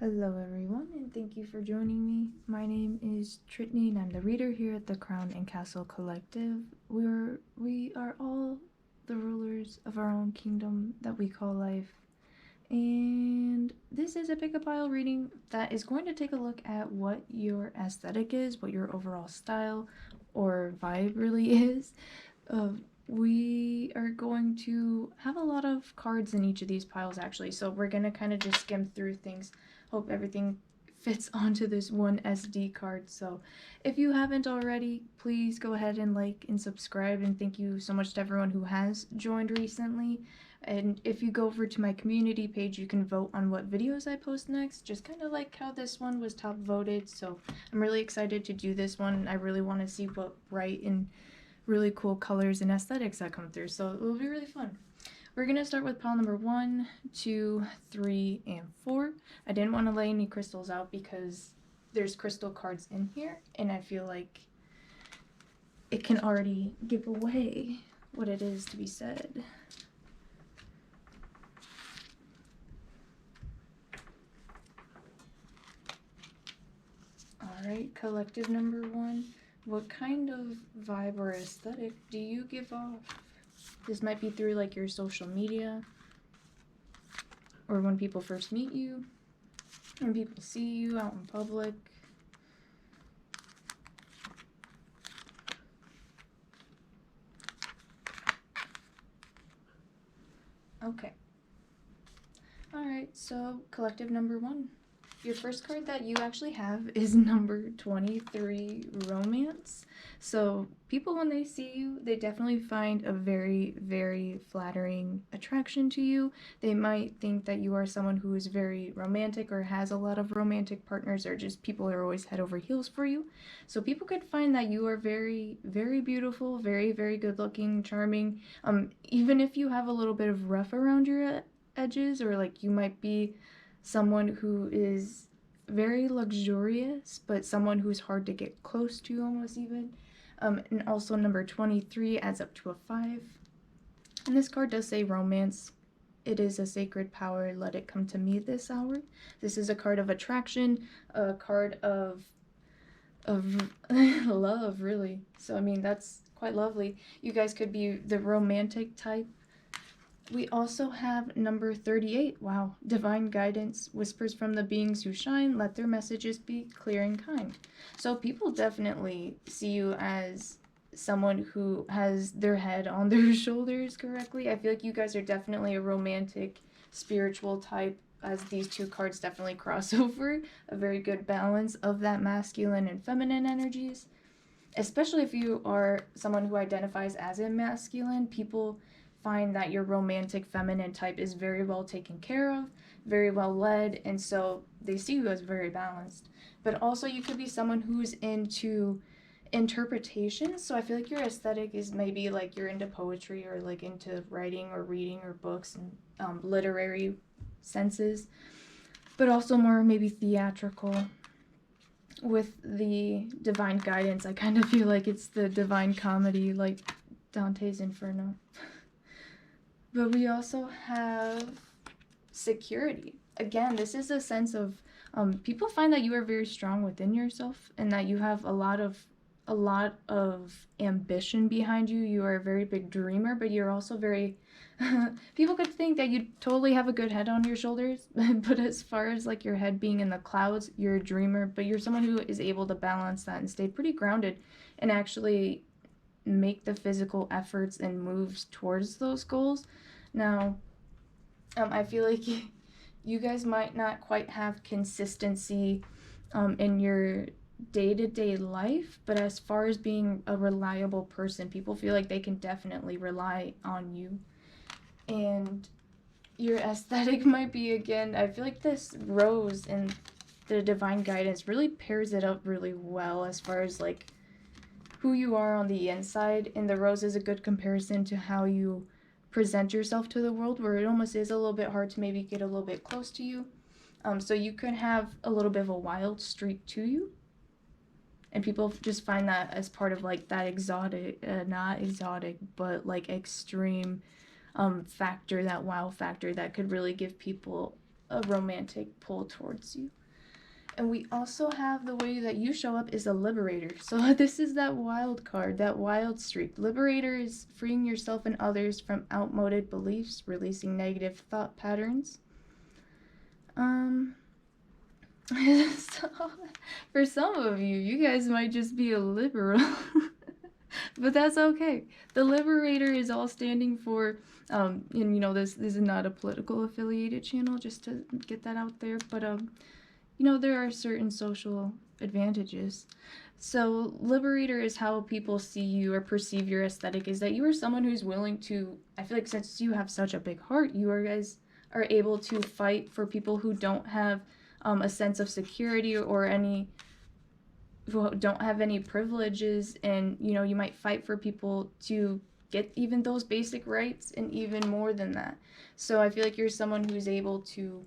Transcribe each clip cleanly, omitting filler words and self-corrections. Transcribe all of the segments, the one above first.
Hello everyone, and thank you for joining me. My name is Trittany, and I'm the reader here at the Crown and Castle Collective. We are all the rulers of our own kingdom that we call life. And this is a pick-a-pile reading that is going to take a look at what your aesthetic is, what your overall style or vibe really is. We are going to have a lot of cards in each of these piles actually, so we're going to kind of just skim through things. Hope everything fits onto this one SD card. So if you haven't already, please go ahead and like and subscribe, and thank you so much to everyone who has joined recently. And if you go over to my community page, you can vote on what videos I post next, just kind of like how this one was top voted. So I'm really excited to do this one. I really want to see what bright and really cool colors and aesthetics that come through, so it will be really fun. We're gonna start with pile number 1, 2, 3, and 4. I didn't want to lay any crystals out because there's crystal cards in here, and I feel like it can already give away what it is to be said. Alright, collective number 1. What kind of vibe or aesthetic do you give off? This might be through like your social media, or when people first meet you, when people see you out in public. Okay. Alright, so collective number 1. Your first card that you actually have is number 23, Romance. So people, when they see you, they definitely find a very, very flattering attraction to you. They might think that you are someone who is very romantic or has a lot of romantic partners, or just people are always head over heels for you. So people could find that you are very, very beautiful, very, very good looking, charming. Even if you have a little bit of rough around your edges, or like you might be someone who is very luxurious, but someone who's hard to get close to almost even. And also number 23 adds up to a 5. And this card does say romance. It is a sacred power. Let it come to me this hour. This is a card of attraction, a card of love, really. So, I mean, that's quite lovely. You guys could be the romantic type. We also have number 38. Wow. Divine guidance, whispers from the beings who shine, let their messages be clear and kind. So people definitely see you as someone who has their head on their shoulders correctly. I feel like you guys are definitely a romantic, spiritual type, as these two cards definitely cross over. A very good balance of that masculine and feminine energies. Especially if you are someone who identifies as a masculine, people find that your romantic feminine type is very well taken care of, very well led, and so they see you as very balanced. But also you could be someone who's into interpretation, so I feel like your aesthetic is maybe like you're into poetry, or like into writing or reading or books and literary senses, but also more maybe theatrical. With the divine guidance, I kind of feel like it's the divine comedy, like Dante's Inferno. But we also have security. Again, this is a sense of people find that you are very strong within yourself, and that you have a lot of ambition behind you. You are a very big dreamer, but you're also very people could think that you totally have a good head on your shoulders, but as far as like your head being in the clouds, you're a dreamer, but you're someone who is able to balance that and stay pretty grounded and actually make the physical efforts and moves towards those goals. Now, I feel like you guys might not quite have consistency in your day-to-day life, but as far as being a reliable person, people feel like they can definitely rely on you. And your aesthetic might be, again, I feel like this rose and the divine guidance really pairs it up really well as far as like who you are on the inside, and the rose is a good comparison to how you present yourself to the world, where it almost is a little bit hard to maybe get a little bit close to you. So you could have a little bit of a wild streak to you, and people just find that as part of like that exotic, not exotic, but like extreme factor, that wow factor that could really give people a romantic pull towards you. And we also have the way that you show up is a liberator. So this is that wild card, that wild streak. Liberator is freeing yourself and others from outmoded beliefs, releasing negative thought patterns. So for some of you, you guys might just be a liberal. But that's okay. The liberator is all standing for, and you know, this is not a political affiliated channel, just to get that out there, but you know, there are certain social advantages. So liberator is how people see you or perceive your aesthetic, is that you are someone who's willing to, I feel like since you have such a big heart, you guys are able to fight for people who don't have a sense of security or who don't have any privileges, and you know, you might fight for people to get even those basic rights and even more than that. So I feel like you're someone who's able to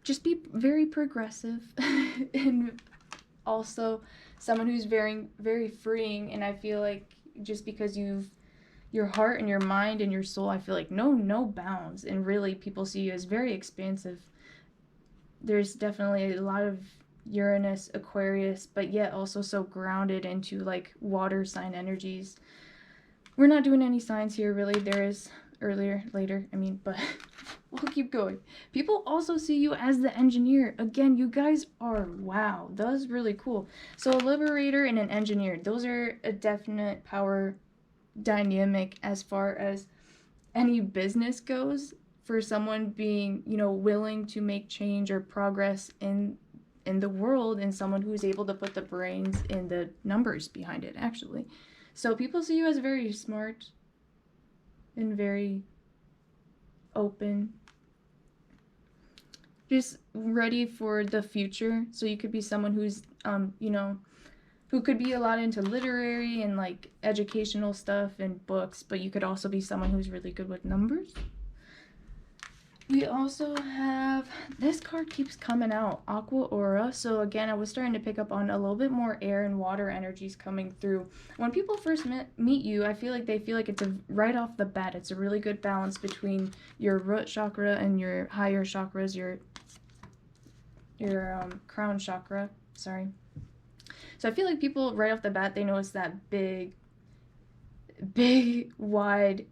just be very progressive and also someone who's very, very freeing. And I feel like just because your heart and your mind and your soul, I feel like no bounds, and really people see you as very expansive. There's definitely a lot of Uranus, Aquarius, but yet also so grounded into like water sign energies. We're not doing any signs here really. There is earlier, later, but we'll keep going. People also see you as the engineer. Again, you guys are, wow, that's really cool. So a liberator and an engineer, those are a definite power dynamic as far as any business goes, for someone being, you know, willing to make change or progress in the world, and someone who's able to put the brains and the numbers behind it, actually. So people see you as very smart and very open, just ready for the future. So you could be someone who's you know, who could be a lot into literary and like educational stuff and books, but you could also be someone who's really good with numbers. We also have, this card keeps coming out, Aqua Aura. So again, I was starting to pick up on a little bit more air and water energies coming through. When people first meet you, I feel like they feel like it's right off the bat, it's a really good balance between your root chakra and your higher chakras, your crown chakra, sorry. So I feel like people right off the bat, they notice that big, wide,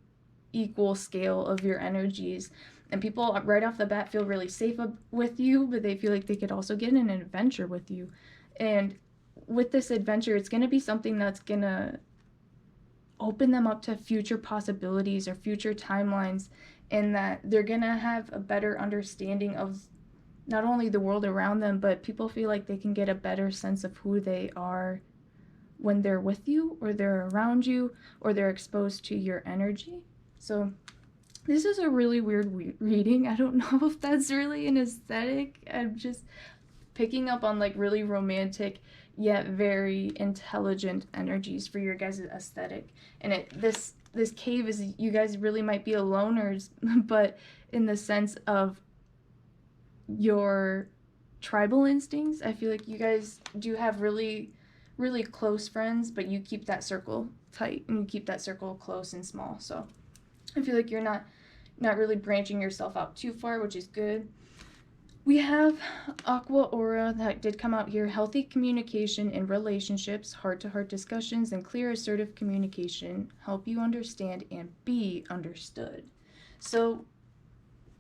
equal scale of your energies. And people right off the bat feel really safe with you, but they feel like they could also get in an adventure with you. And with this adventure, it's going to be something that's going to open them up to future possibilities or future timelines, and that they're going to have a better understanding of not only the world around them, but people feel like they can get a better sense of who they are when they're with you, or they're around you, or they're exposed to your energy. So this is a really weird reading. I don't know if that's really an aesthetic. I'm just picking up on like really romantic yet very intelligent energies for your guys' aesthetic. And this cave is, you guys really might be loners, but in the sense of your tribal instincts, I feel like you guys do have really, really close friends, but you keep that circle tight and you keep that circle close and small. So I feel like you're not really branching yourself out too far, which is good. We have Aqua Aura that did come out here. Healthy communication in relationships, heart-to-heart discussions, and clear assertive communication help you understand and be understood. So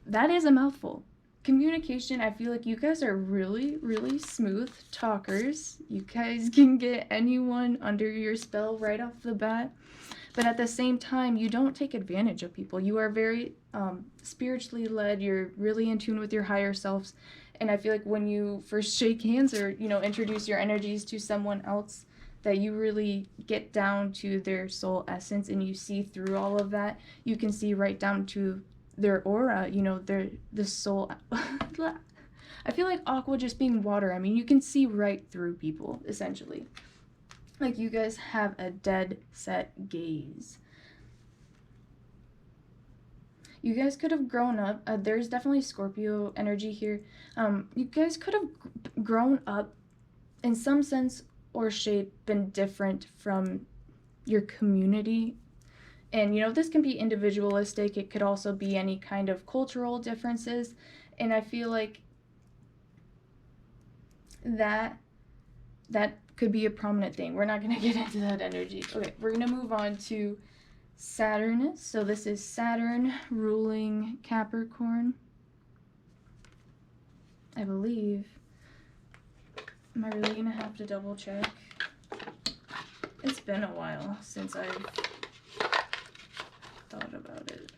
that is a mouthful. Communication, I feel like you guys are really, really smooth talkers. You guys can get anyone under your spell right off the bat. But at the same time, you don't take advantage of people. You are very spiritually led. You're really in tune with your higher selves. And I feel like when you first shake hands or, you know, introduce your energies to someone else, that you really get down to their soul essence and you see through all of that. You can see right down to their aura, you know, the soul. I feel like aqua just being water. I mean, you can see right through people, essentially. Like, you guys have a dead set gaze. You guys could have grown up. There's definitely Scorpio energy here. You guys could have grown up in some sense or shape, been different from your community. And, you know, this can be individualistic. It could also be any kind of cultural differences. And I feel like that could be a prominent thing. We're not going to get into that energy. Okay, we're going to move on to Saturn. So this is Saturn ruling Capricorn, I believe. Am I really going to have to double check? It's been a while since I've thought about it.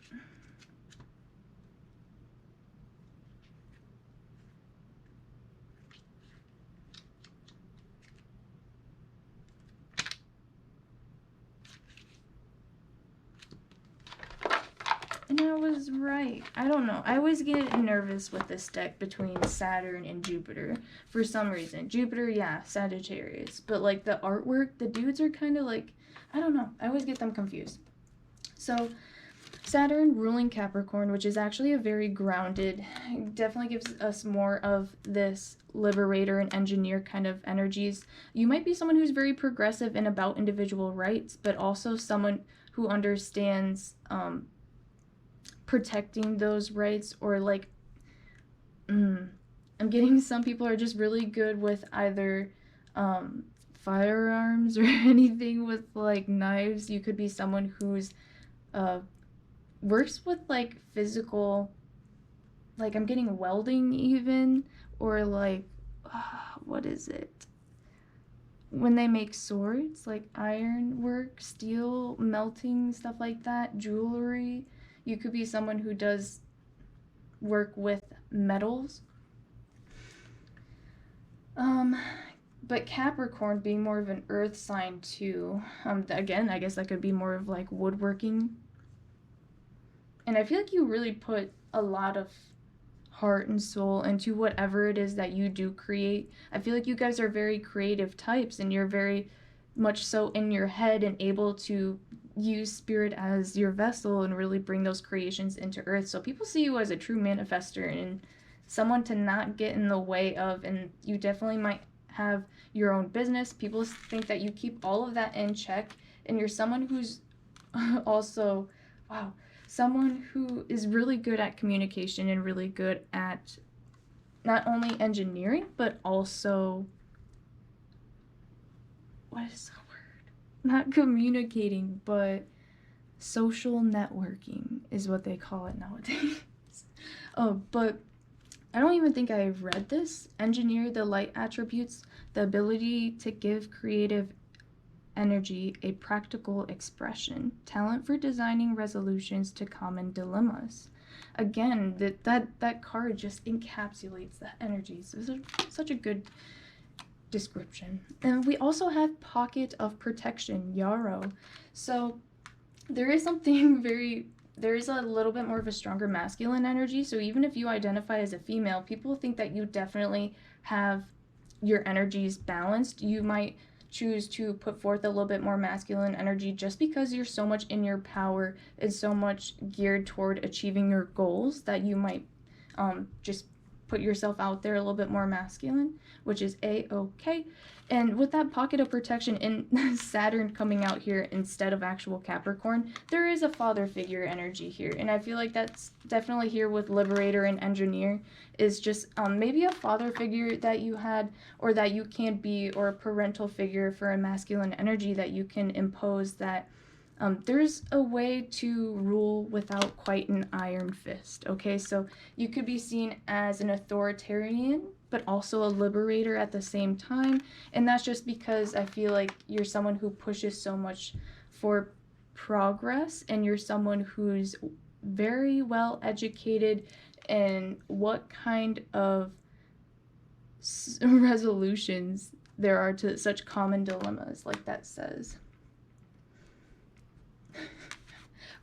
And I was right. I don't know. I always get nervous with this deck between Saturn and Jupiter for some reason. Jupiter, yeah, Sagittarius. But like the artwork, the dudes are kind of like, I don't know. I always get them confused. So Saturn ruling Capricorn, which is actually a very grounded, definitely gives us more of this liberator and engineer kind of energies. You might be someone who's very progressive and about individual rights, but also someone who understands protecting those rights, or like I'm getting some people are just really good with either firearms or anything with like knives. You could be someone who's works with like physical, like I'm getting welding even, or like what is it when they make swords, like iron work, steel melting, stuff like that, jewelry. You could be someone who does work with metals. But Capricorn being more of an earth sign too, again, I guess that could be more of like woodworking. And I feel like you really put a lot of heart and soul into whatever it is that you do create. I feel like you guys are very creative types, and you're very much so in your head and able to use spirit as your vessel and really bring those creations into earth. So people see you as a true manifester and someone to not get in the way of, and you definitely might have your own business. People think that you keep all of that in check, and you're someone who's also, wow, someone who is really good at communication and really good at not only engineering, but also, what is the word? Not communicating, but social networking is what they call it nowadays. Oh, but I don't even think I've read this. Engineer the light attributes, the ability to give creative energy a practical expression, talent for designing resolutions to common dilemmas. Again, that card just encapsulates the energy. So it's such a good description. And we also have pocket of protection, Yarrow. So there is something there is a little bit more of a stronger masculine energy. So even if you identify as a female, people think that you definitely have your energies balanced. You might choose to put forth a little bit more masculine energy just because you're so much in your power and so much geared toward achieving your goals that you might just put yourself out there a little bit more masculine, which is a-okay. And with that pocket of protection in Saturn coming out here instead of actual Capricorn, there is a father figure energy here. And I feel like that's definitely here with Liberator and Engineer, is just maybe a father figure that you had or that you can be, or a parental figure for a masculine energy that you can impose, that there's a way to rule without quite an iron fist, okay? So you could be seen as an authoritarian, but also a liberator at the same time. And that's just because I feel like you're someone who pushes so much for progress, and you're someone who's very well educated in what kind of resolutions there are to such common dilemmas, like that says.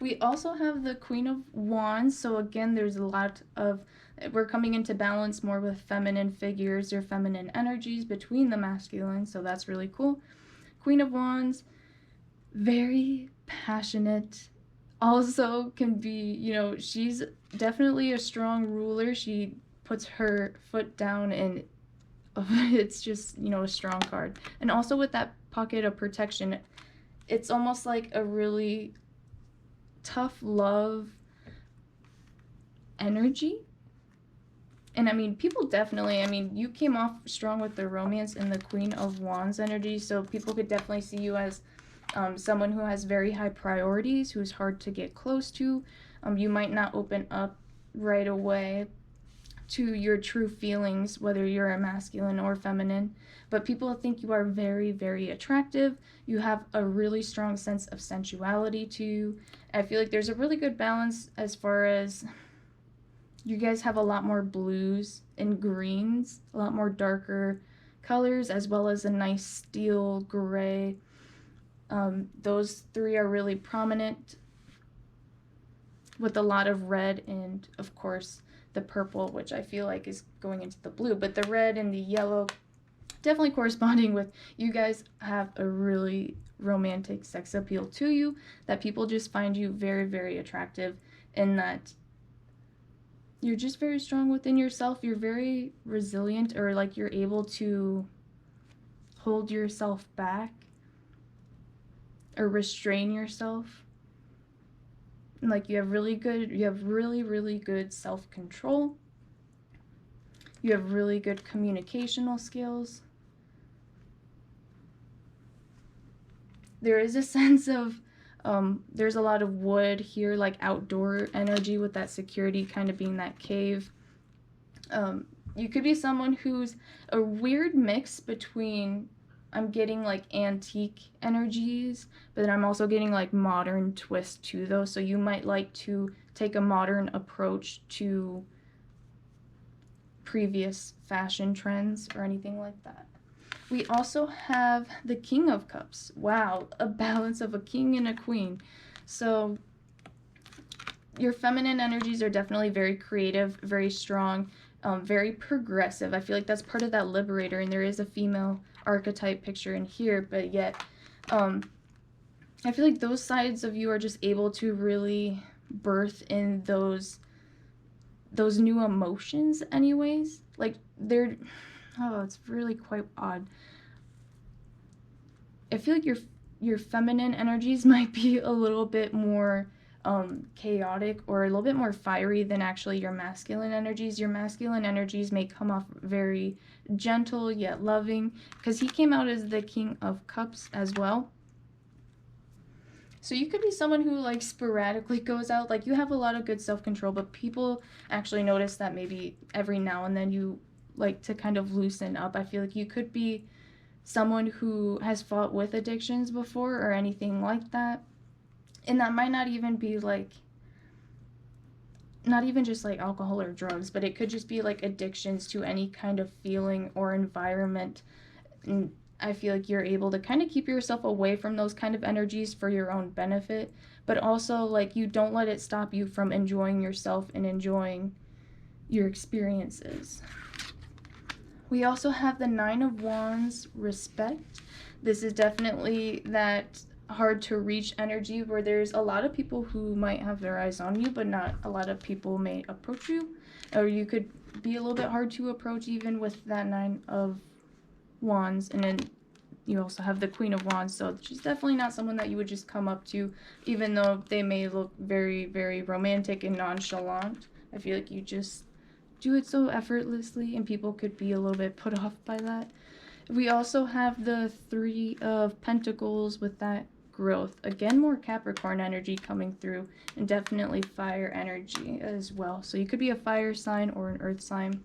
We also have the Queen of Wands. So again, there's a lot of, we're coming into balance more with feminine figures or feminine energies between the masculine. So that's really cool. Queen of Wands, very passionate. Also can be, you know, she's definitely a strong ruler. She puts her foot down, and it's just, you know, a strong card. And also with that pocket of protection, it's almost like a really tough love energy. And I mean, people definitely, I mean, you came off strong with the romance and the Queen of Wands energy, so people could definitely see you as someone who has very high priorities, who's hard to get close to. You might not open up right away to your true feelings, whether you're a masculine or feminine, but people think you are very, very attractive. You have a really strong sense of sensuality to you. I feel like there's a really good balance as far as you guys have a lot more blues and greens, a lot more darker colors, as well as a nice steel gray. Those three are really prominent, with a lot of red and, of course, the purple, which I feel like is going into the blue. But the red and the yellow definitely corresponding with, you guys have a really romantic sex appeal to you, that people just find you very, very attractive, and that you're just very strong within yourself. You're very resilient, or like you're able to hold yourself back or restrain yourself. And like you have really, really good self-control. You have really good communicational skills. There is a sense of there's a lot of wood here, like outdoor energy, with that security kind of being that cave. You could be someone who's a weird mix between, I'm getting like antique energies, but then I'm also getting like modern twist to those. So you might like to take a modern approach to previous fashion trends or anything like that. We also have the King of Cups. Wow, a balance of a king and a queen. So your feminine energies are definitely very creative, very strong, very progressive. I feel like that's part of that liberator, and there is a female archetype picture in here, but yet I feel like those sides of you are just able to really birth in those new emotions anyways. Like they're, oh, it's really quite odd. I feel like your feminine energies might be a little bit more chaotic or a little bit more fiery than actually your masculine energies. Your masculine energies may come off very gentle yet loving, because he came out as the King of Cups as well. So you could be someone who like sporadically goes out, like you have a lot of good self-control, but people actually notice that maybe every now and then you like to kind of loosen up. I feel like you could be someone who has fought with addictions before or anything like that. And that might not even be like, not even just like alcohol or drugs, but it could just be like addictions to any kind of feeling or environment. And I feel like you're able to kind of keep yourself away from those kind of energies for your own benefit, but also like you don't let it stop you from enjoying yourself and enjoying your experiences. We also have the Nine of Wands, Respect. This is definitely that hard to reach energy where there's a lot of people who might have their eyes on you, but not a lot of people may approach you, or you could be a little bit hard to approach even with that Nine of Wands. And then you also have the Queen of Wands, so she's definitely not someone that you would just come up to, even though they may look very, very romantic and nonchalant. I feel like you just do it so effortlessly, and people could be a little bit put off by that. We also have the Three of Pentacles with that growth. Again, more Capricorn energy coming through, and definitely fire energy as well. So you could be a fire sign or an earth sign.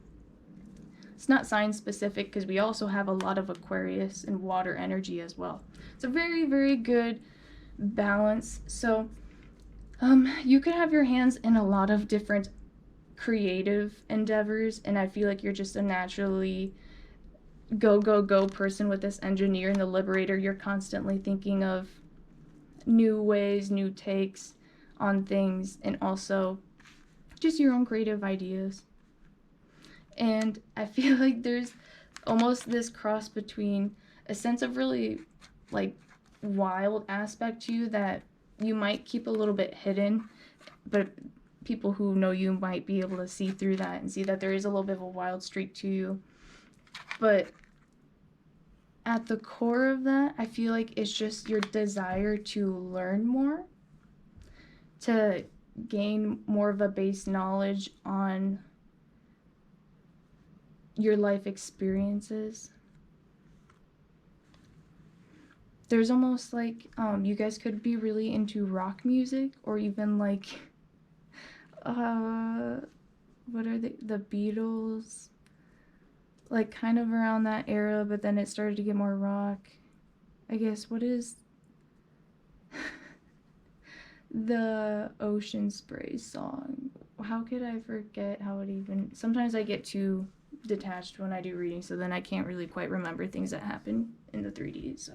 It's not sign specific, because we also have a lot of Aquarius and water energy as well. It's a very, very good balance. So you could have your hands in a lot of different creative endeavors, and I feel like you're just a naturally go person with this engineer and the liberator. You're constantly thinking of new ways, new takes on things, and also just your own creative ideas. And I feel like there's almost this cross between a sense of really like wild aspect to you that you might keep a little bit hidden, but people who know you might be able to see through that and see that there is a little bit of a wild streak to you. But at the core of that, I feel like it's just your desire to learn more. to gain more of a base knowledge on your life experiences. There's almost like you guys could be really into rock music, or even like what are the Beatles, like kind of around that era, but then it started to get more rock. I guess, what is the Ocean Spray song? How could I forget how it even... Sometimes I get too detached when I do reading, so then I can't really quite remember things that happen in the 3D, so...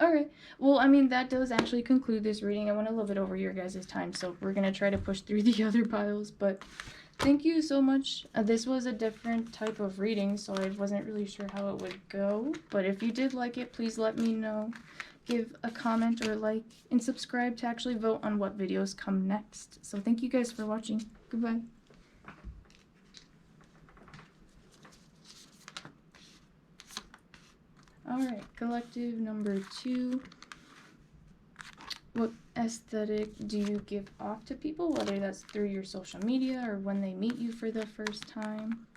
Alright, well, I mean, that does actually conclude this reading. I went a little bit over your guys' time, so we're going to try to push through the other piles, but thank you so much. This was a different type of reading, so I wasn't really sure how it would go, but if you did like it, please let me know. Give a comment or like, and subscribe to actually vote on what videos come next. So thank you guys for watching. Goodbye. Alright, collective number 2. What aesthetic do you give off to people, whether that's through your social media or when they meet you for the first time?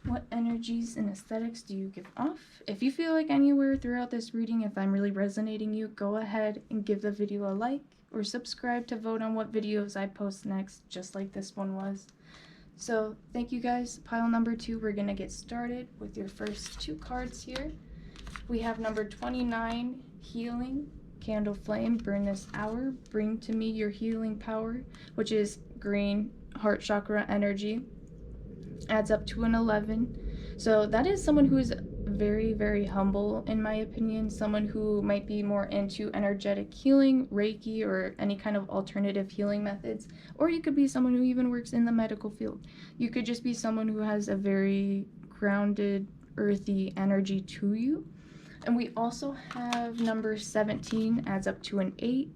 What energies and aesthetics do you give off? If you feel like anywhere throughout this reading, if I'm really resonating you, go ahead and give the video a like or subscribe to vote on what videos I post next, just like this one was. So thank you guys. Pile number 2, we're going to get started with your first 2 cards here. We have number 29, Healing, Candle Flame, burn this hour, bring to me your healing power, which is green, heart chakra energy. Adds up to an 11. So that is someone who is very, very humble, in my opinion. Someone who might be more into energetic healing, Reiki, or any kind of alternative healing methods. Or you could be someone who even works in the medical field. You could just be someone who has a very grounded, earthy energy to you. And we also have number 17, adds up to an 8,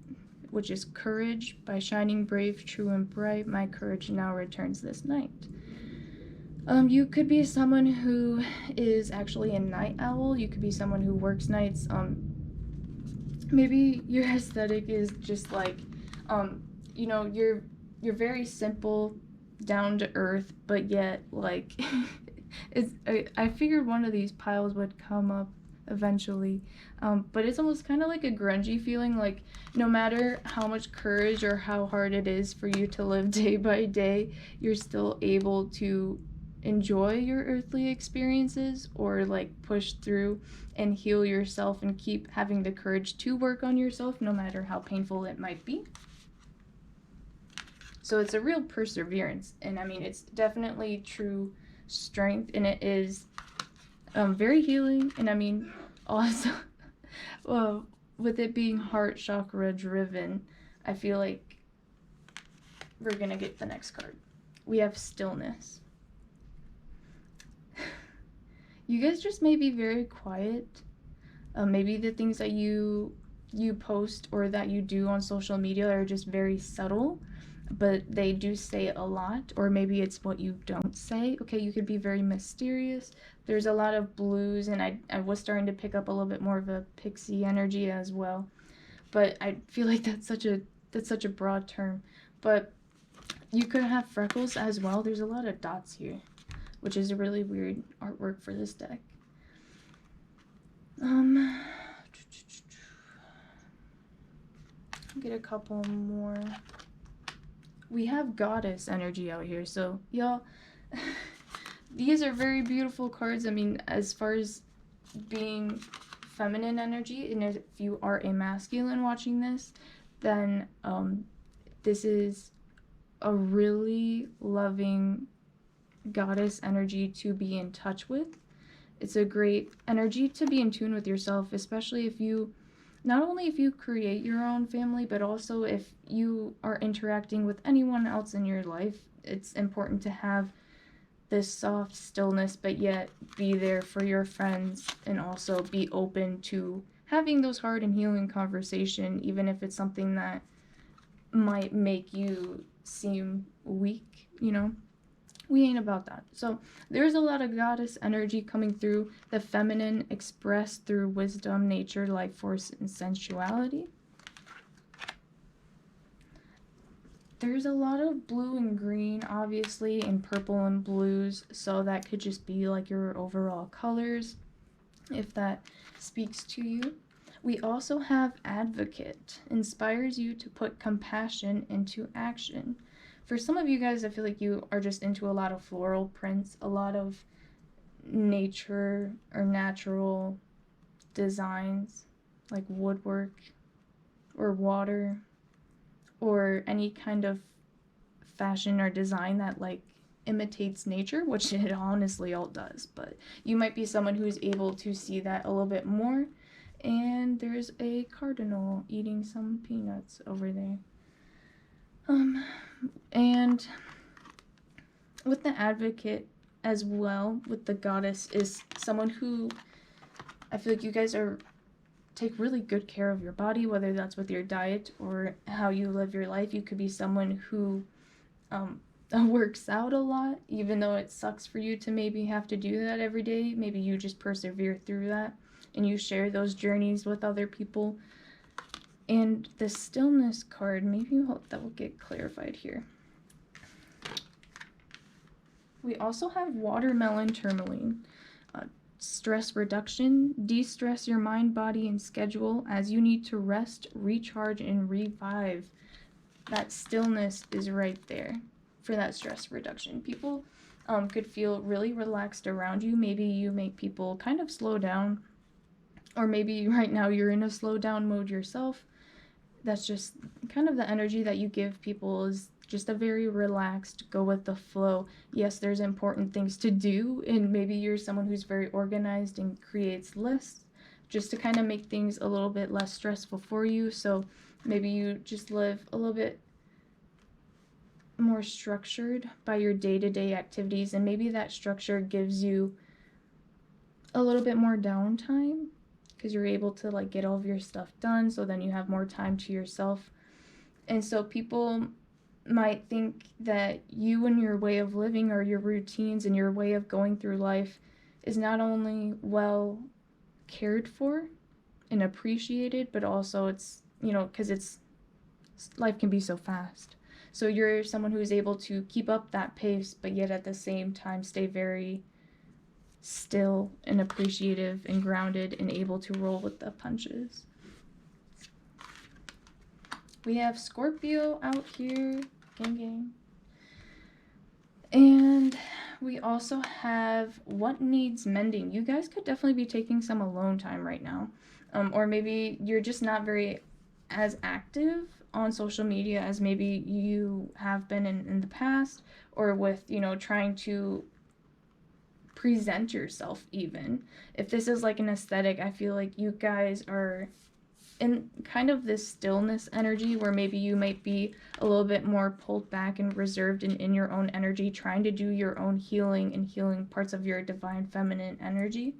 which is Courage. By shining brave, true and bright, my courage now returns this night. You could be someone who is actually a night owl. You could be someone who works nights. Maybe your aesthetic is just like, you know, you're very simple, down to earth, but yet like, I figured one of these piles would come up eventually, but it's almost kind of like a grungy feeling, like no matter how much courage or how hard it is for you to live day by day, you're still able to enjoy your earthly experiences, or like push through and heal yourself and keep having the courage to work on yourself no matter how painful it might be. So it's a real perseverance, and I mean, it's definitely true strength, and it is very healing. And I mean, also well, with it being heart chakra driven, I feel like we're gonna get the next card. We have Stillness. You guys just may be very quiet. Maybe the things that you post or that you do on social media are just very subtle, but they do say a lot. Or maybe it's what you don't say. Okay, you could be very mysterious. There's a lot of blues, and I was starting to pick up a little bit more of a pixie energy as well. But I feel like that's such a broad term. But you could have freckles as well. There's a lot of dots here, which is a really weird artwork for this deck. Get a couple more. We have Goddess energy out here, so y'all, these are very beautiful cards. I mean, as far as being feminine energy, and if you are a masculine watching this, then this is a really loving goddess energy to be in touch with. It's a great energy to be in tune with yourself, especially if you, not only if you create your own family, but also if you are interacting with anyone else in your life. It's important to have this soft stillness, but yet be there for your friends, and also be open to having those hard and healing conversation, even if it's something that might make you seem weak, you know? We ain't about that. So there's a lot of goddess energy coming through, the feminine expressed through wisdom, nature, life force, and sensuality. There's a lot of blue and green, obviously, and purple and blues, so that could just be like your overall colors, if that speaks to you. We also have Advocate, inspires you to put compassion into action. For some of you guys, I feel like you are just into a lot of floral prints, a lot of nature or natural designs, like woodwork or water, or any kind of fashion or design that like imitates nature, which it honestly all does, but you might be someone who's able to see that a little bit more. And there's a cardinal eating some peanuts over there. And with the Advocate as well, with the goddess, is someone who I feel like you guys take really good care of your body, whether that's with your diet or how you live your life. You could be someone who works out a lot, even though it sucks for you to maybe have to do that every day. Maybe you just persevere through that and you share those journeys with other people. And the Stillness card, maybe that will get clarified here. We also have Watermelon Tourmaline. Stress reduction, de-stress your mind, body, and schedule as you need to rest, recharge, and revive. That stillness is right there for that stress reduction. People could feel really relaxed around you. Maybe you make people kind of slow down, or maybe right now you're in a slow down mode yourself. That's just kind of the energy that you give people, is just a very relaxed, go with the flow. Yes, there's important things to do, and maybe you're someone who's very organized and creates lists just to kind of make things a little bit less stressful for you. So maybe you just live a little bit more structured by your day-to-day activities, and maybe that structure gives you a little bit more downtime because you're able to like get all of your stuff done, so then you have more time to yourself. And so people might think that you and your way of living, or your routines and your way of going through life, is not only well cared for and appreciated, but also it's, because life can be so fast. So you're someone who is able to keep up that pace, but yet at the same time stay very still and appreciative and grounded and able to roll with the punches. We have Scorpio out here, gang gang. And we also have What Needs Mending. You guys could definitely be taking some alone time right now. Or maybe you're just not very as active on social media as maybe you have been in the past, or with, trying to present yourself even. If this is like an aesthetic, I feel like you guys are in kind of this stillness energy where maybe you might be a little bit more pulled back and reserved and in your own energy, trying to do your own healing and healing parts of your divine feminine energy.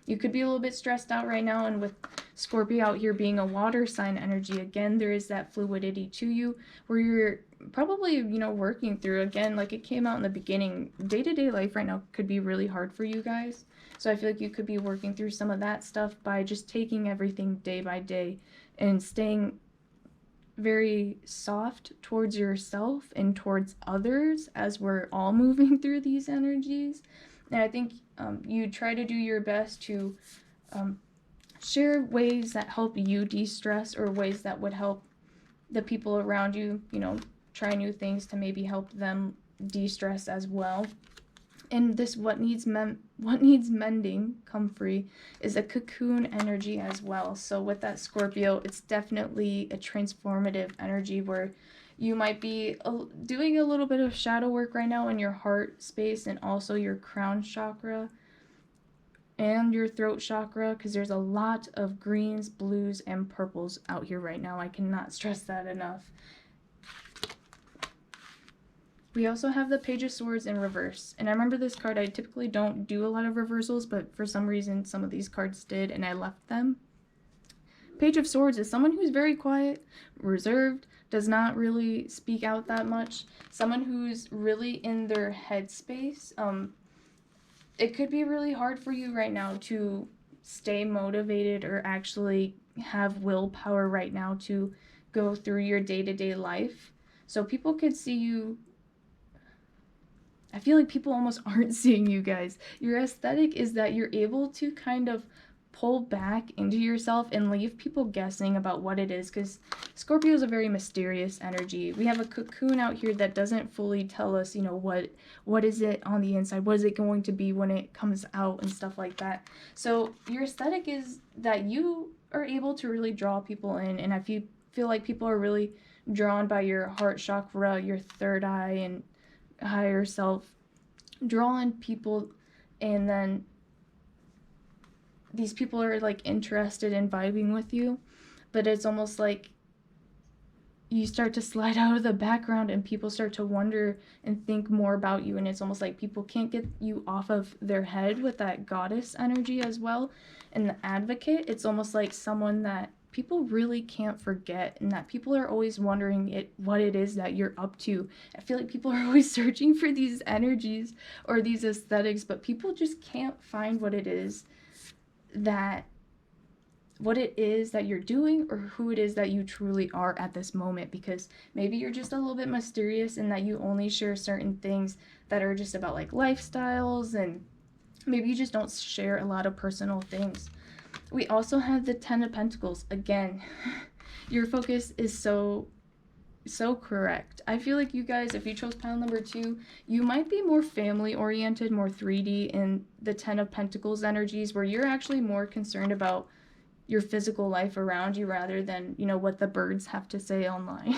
You could be a little bit stressed out right now, and with Scorpio out here being a water sign energy, again, there is that fluidity to you where you're probably, working through, again, like it came out in the beginning, day-to-day life right now could be really hard for you guys. So I feel like you could be working through some of that stuff by just taking everything day by day and staying very soft towards yourself and towards others as we're all moving through these energies. And I think you try to do your best to share ways that help you de-stress, or ways that would help the people around you, try new things to maybe help them de-stress as well. And this what needs mending, comfrey, is a cocoon energy as well. So with that Scorpio, it's definitely a transformative energy where you might be doing a little bit of shadow work right now in your heart space, and also your crown chakra and your throat chakra, because there's a lot of greens, blues, and purples out here right now. I cannot stress that enough. We also have the Page of Swords in reverse. And I remember this card, I typically don't do a lot of reversals, but for some reason some of these cards did, and I left them. Page of Swords is someone who's very quiet, reserved, does not really speak out that much, someone who's really in their headspace, it could be really hard for you right now to stay motivated or actually have willpower right now to go through your day-to-day life. So people could see you. I feel like people almost aren't seeing you guys. Your aesthetic is that you're able to kind of pull back into yourself and leave people guessing about what it is, because Scorpio is a very mysterious energy. We have a cocoon out here that doesn't fully tell us, what is it on the inside, what is it going to be when it comes out and stuff like that. So your aesthetic is that you are able to really draw people in, and I feel like people are really drawn by your heart chakra, your third eye, and higher self, drawing people, and then these people are like interested in vibing with you, but it's almost like you start to slide out of the background and people start to wonder and think more about you, and it's almost like people can't get you off of their head with that goddess energy as well. And the advocate, it's almost like someone that people really can't forget, and that people are always wondering what it is that you're up to. I feel like people are always searching for these energies or these aesthetics, but people just can't find what it is that you're doing, or who it is that you truly are at this moment, because maybe you're just a little bit mysterious in that you only share certain things that are just about like lifestyles, and maybe you just don't share a lot of personal things. We also have the 10 of Pentacles. Again, your focus is so correct. I feel like you guys, if you chose pile number 2, you might be more family oriented, more 3D in the 10 of Pentacles energies, where you're actually more concerned about your physical life around you rather than, what the birds have to say online.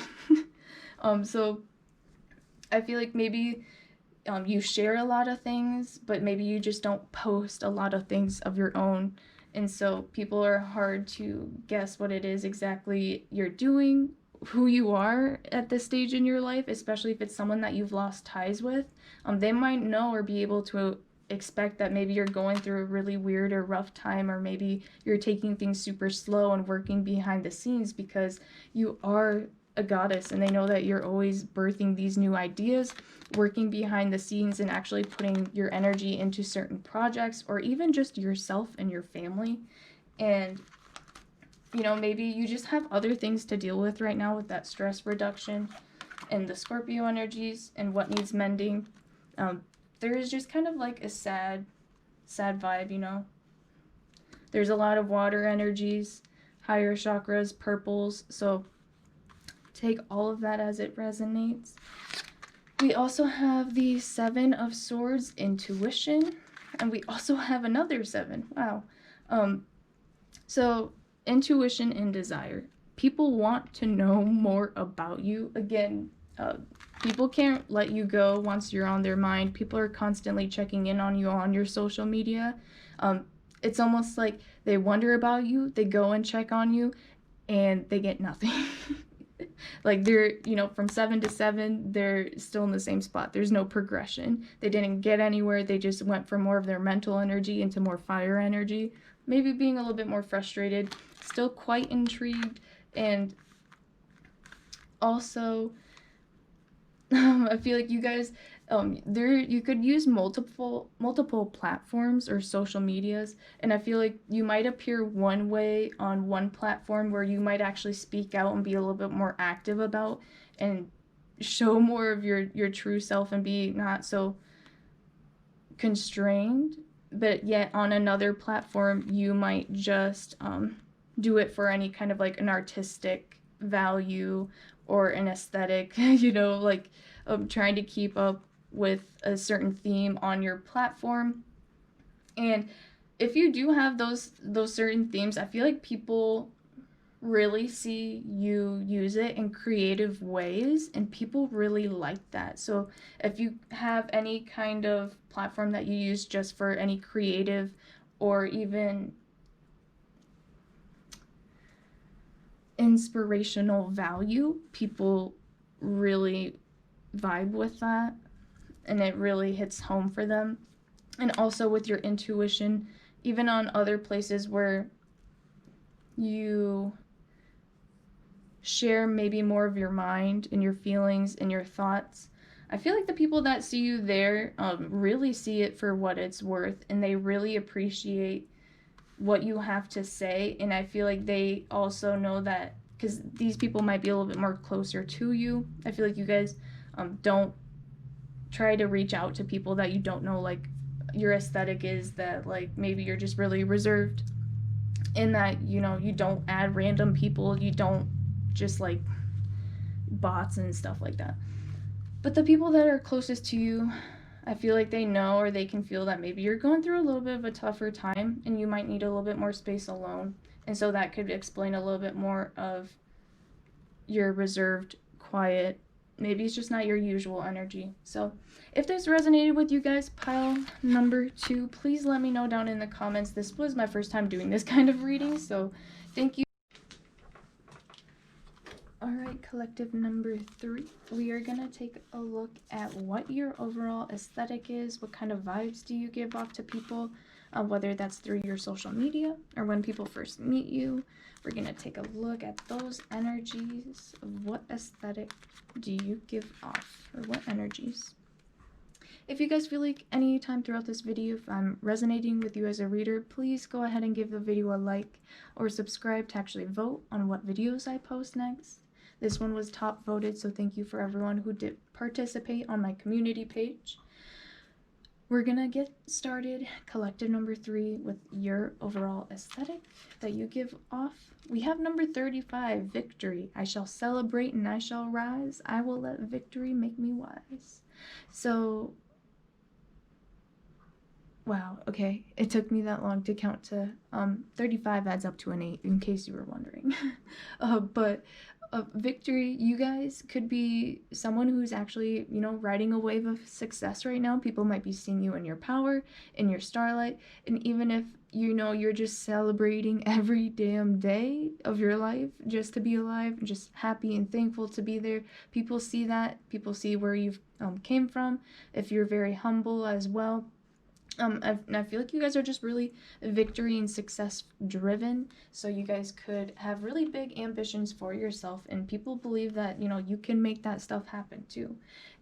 So I feel like maybe you share a lot of things, but maybe you just don't post a lot of things of your own. And so people are hard to guess what it is exactly you're doing, who you are at this stage in your life, especially if it's someone that you've lost ties with. They might know or be able to expect that maybe you're going through a really weird or rough time, or maybe you're taking things super slow and working behind the scenes because you are a goddess, and they know that you're always birthing these new ideas, working behind the scenes, and actually putting your energy into certain projects, or even just yourself and your family. And maybe you just have other things to deal with right now with that stress reduction and the Scorpio energies and what needs mending. There is just kind of like a sad vibe, There's a lot of water energies, higher chakras, purples, so take all of that as it resonates. We also have the 7 of Swords, intuition, and we also have another 7. Wow. So intuition and desire. People want to know more about you. Again, people can't let you go once you're on their mind. People are constantly checking in on you on your social media. It's almost like they wonder about you, they go and check on you, and they get nothing. Like they're, from 7 to 7, they're still in the same spot. There's no progression. They didn't get anywhere. They just went from more of their mental energy into more fire energy. Maybe being a little bit more frustrated, still quite intrigued, and also I feel like you guys, you could use multiple platforms or social medias, and I feel like you might appear one way on one platform where you might actually speak out and be a little bit more active about and show more of your true self and be not so constrained, but yet on another platform you might just do it for any kind of like an artistic value or an aesthetic, like trying to keep up with a certain theme on your platform. And if you do have those certain themes, I feel like people really see you use it in creative ways, and people really like that. So if you have any kind of platform that you use just for any creative or even inspirational value, people really vibe with that, and it really hits home for them. And also with your intuition, even on other places where you share maybe more of your mind and your feelings and your thoughts. I feel like the people that see you there really see it for what it's worth, and they really appreciate what you have to say. And I feel like they also know that, because these people might be a little bit more closer to you. I feel like you guys don't try to reach out to people that you don't know, like your aesthetic is, that like maybe you're just really reserved, in that, you know, you don't add random people, you don't just like bots and stuff like that. But the people that are closest to you, I feel like they know, or they can feel that maybe you're going through a little bit of a tougher time and you might need a little bit more space alone. And so that could explain a little bit more of your reserved, quiet, maybe it's just not your usual energy. So if this resonated with you guys, pile number 2, please let me know down in the comments. This was my first time doing this kind of reading, so thank you. Alright, collective number 3, we are going to take a look at what your overall aesthetic is. What kind of vibes do you give off to people, whether that's through your social media or when people first meet you. We're going to take a look at those energies of what aesthetic do you give off, or what energies. If you guys feel like any time throughout this video, if I'm resonating with you as a reader, please go ahead and give the video a like or subscribe to actually vote on what videos I post next. This one was top voted, so thank you for everyone who did participate on my community page. We're gonna get started. Collective number 3 with your overall aesthetic that you give off. We have number 35, victory. I shall celebrate and I shall rise. I will let victory make me wise. So, wow, okay. It took me that long to count to 35 adds up to an 8, in case you were wondering. But victory, you guys could be someone who's actually, you know, riding a wave of success right now. People might be seeing you in your power, in your starlight, and even if, you know, you're just celebrating every damn day of your life just to be alive, just happy and thankful to be there. People see that. People see where you've came from. If you're very humble as well. I feel like you guys are just really victory and success driven, so you guys could have really big ambitions for yourself, and people believe that, you know, you can make that stuff happen too.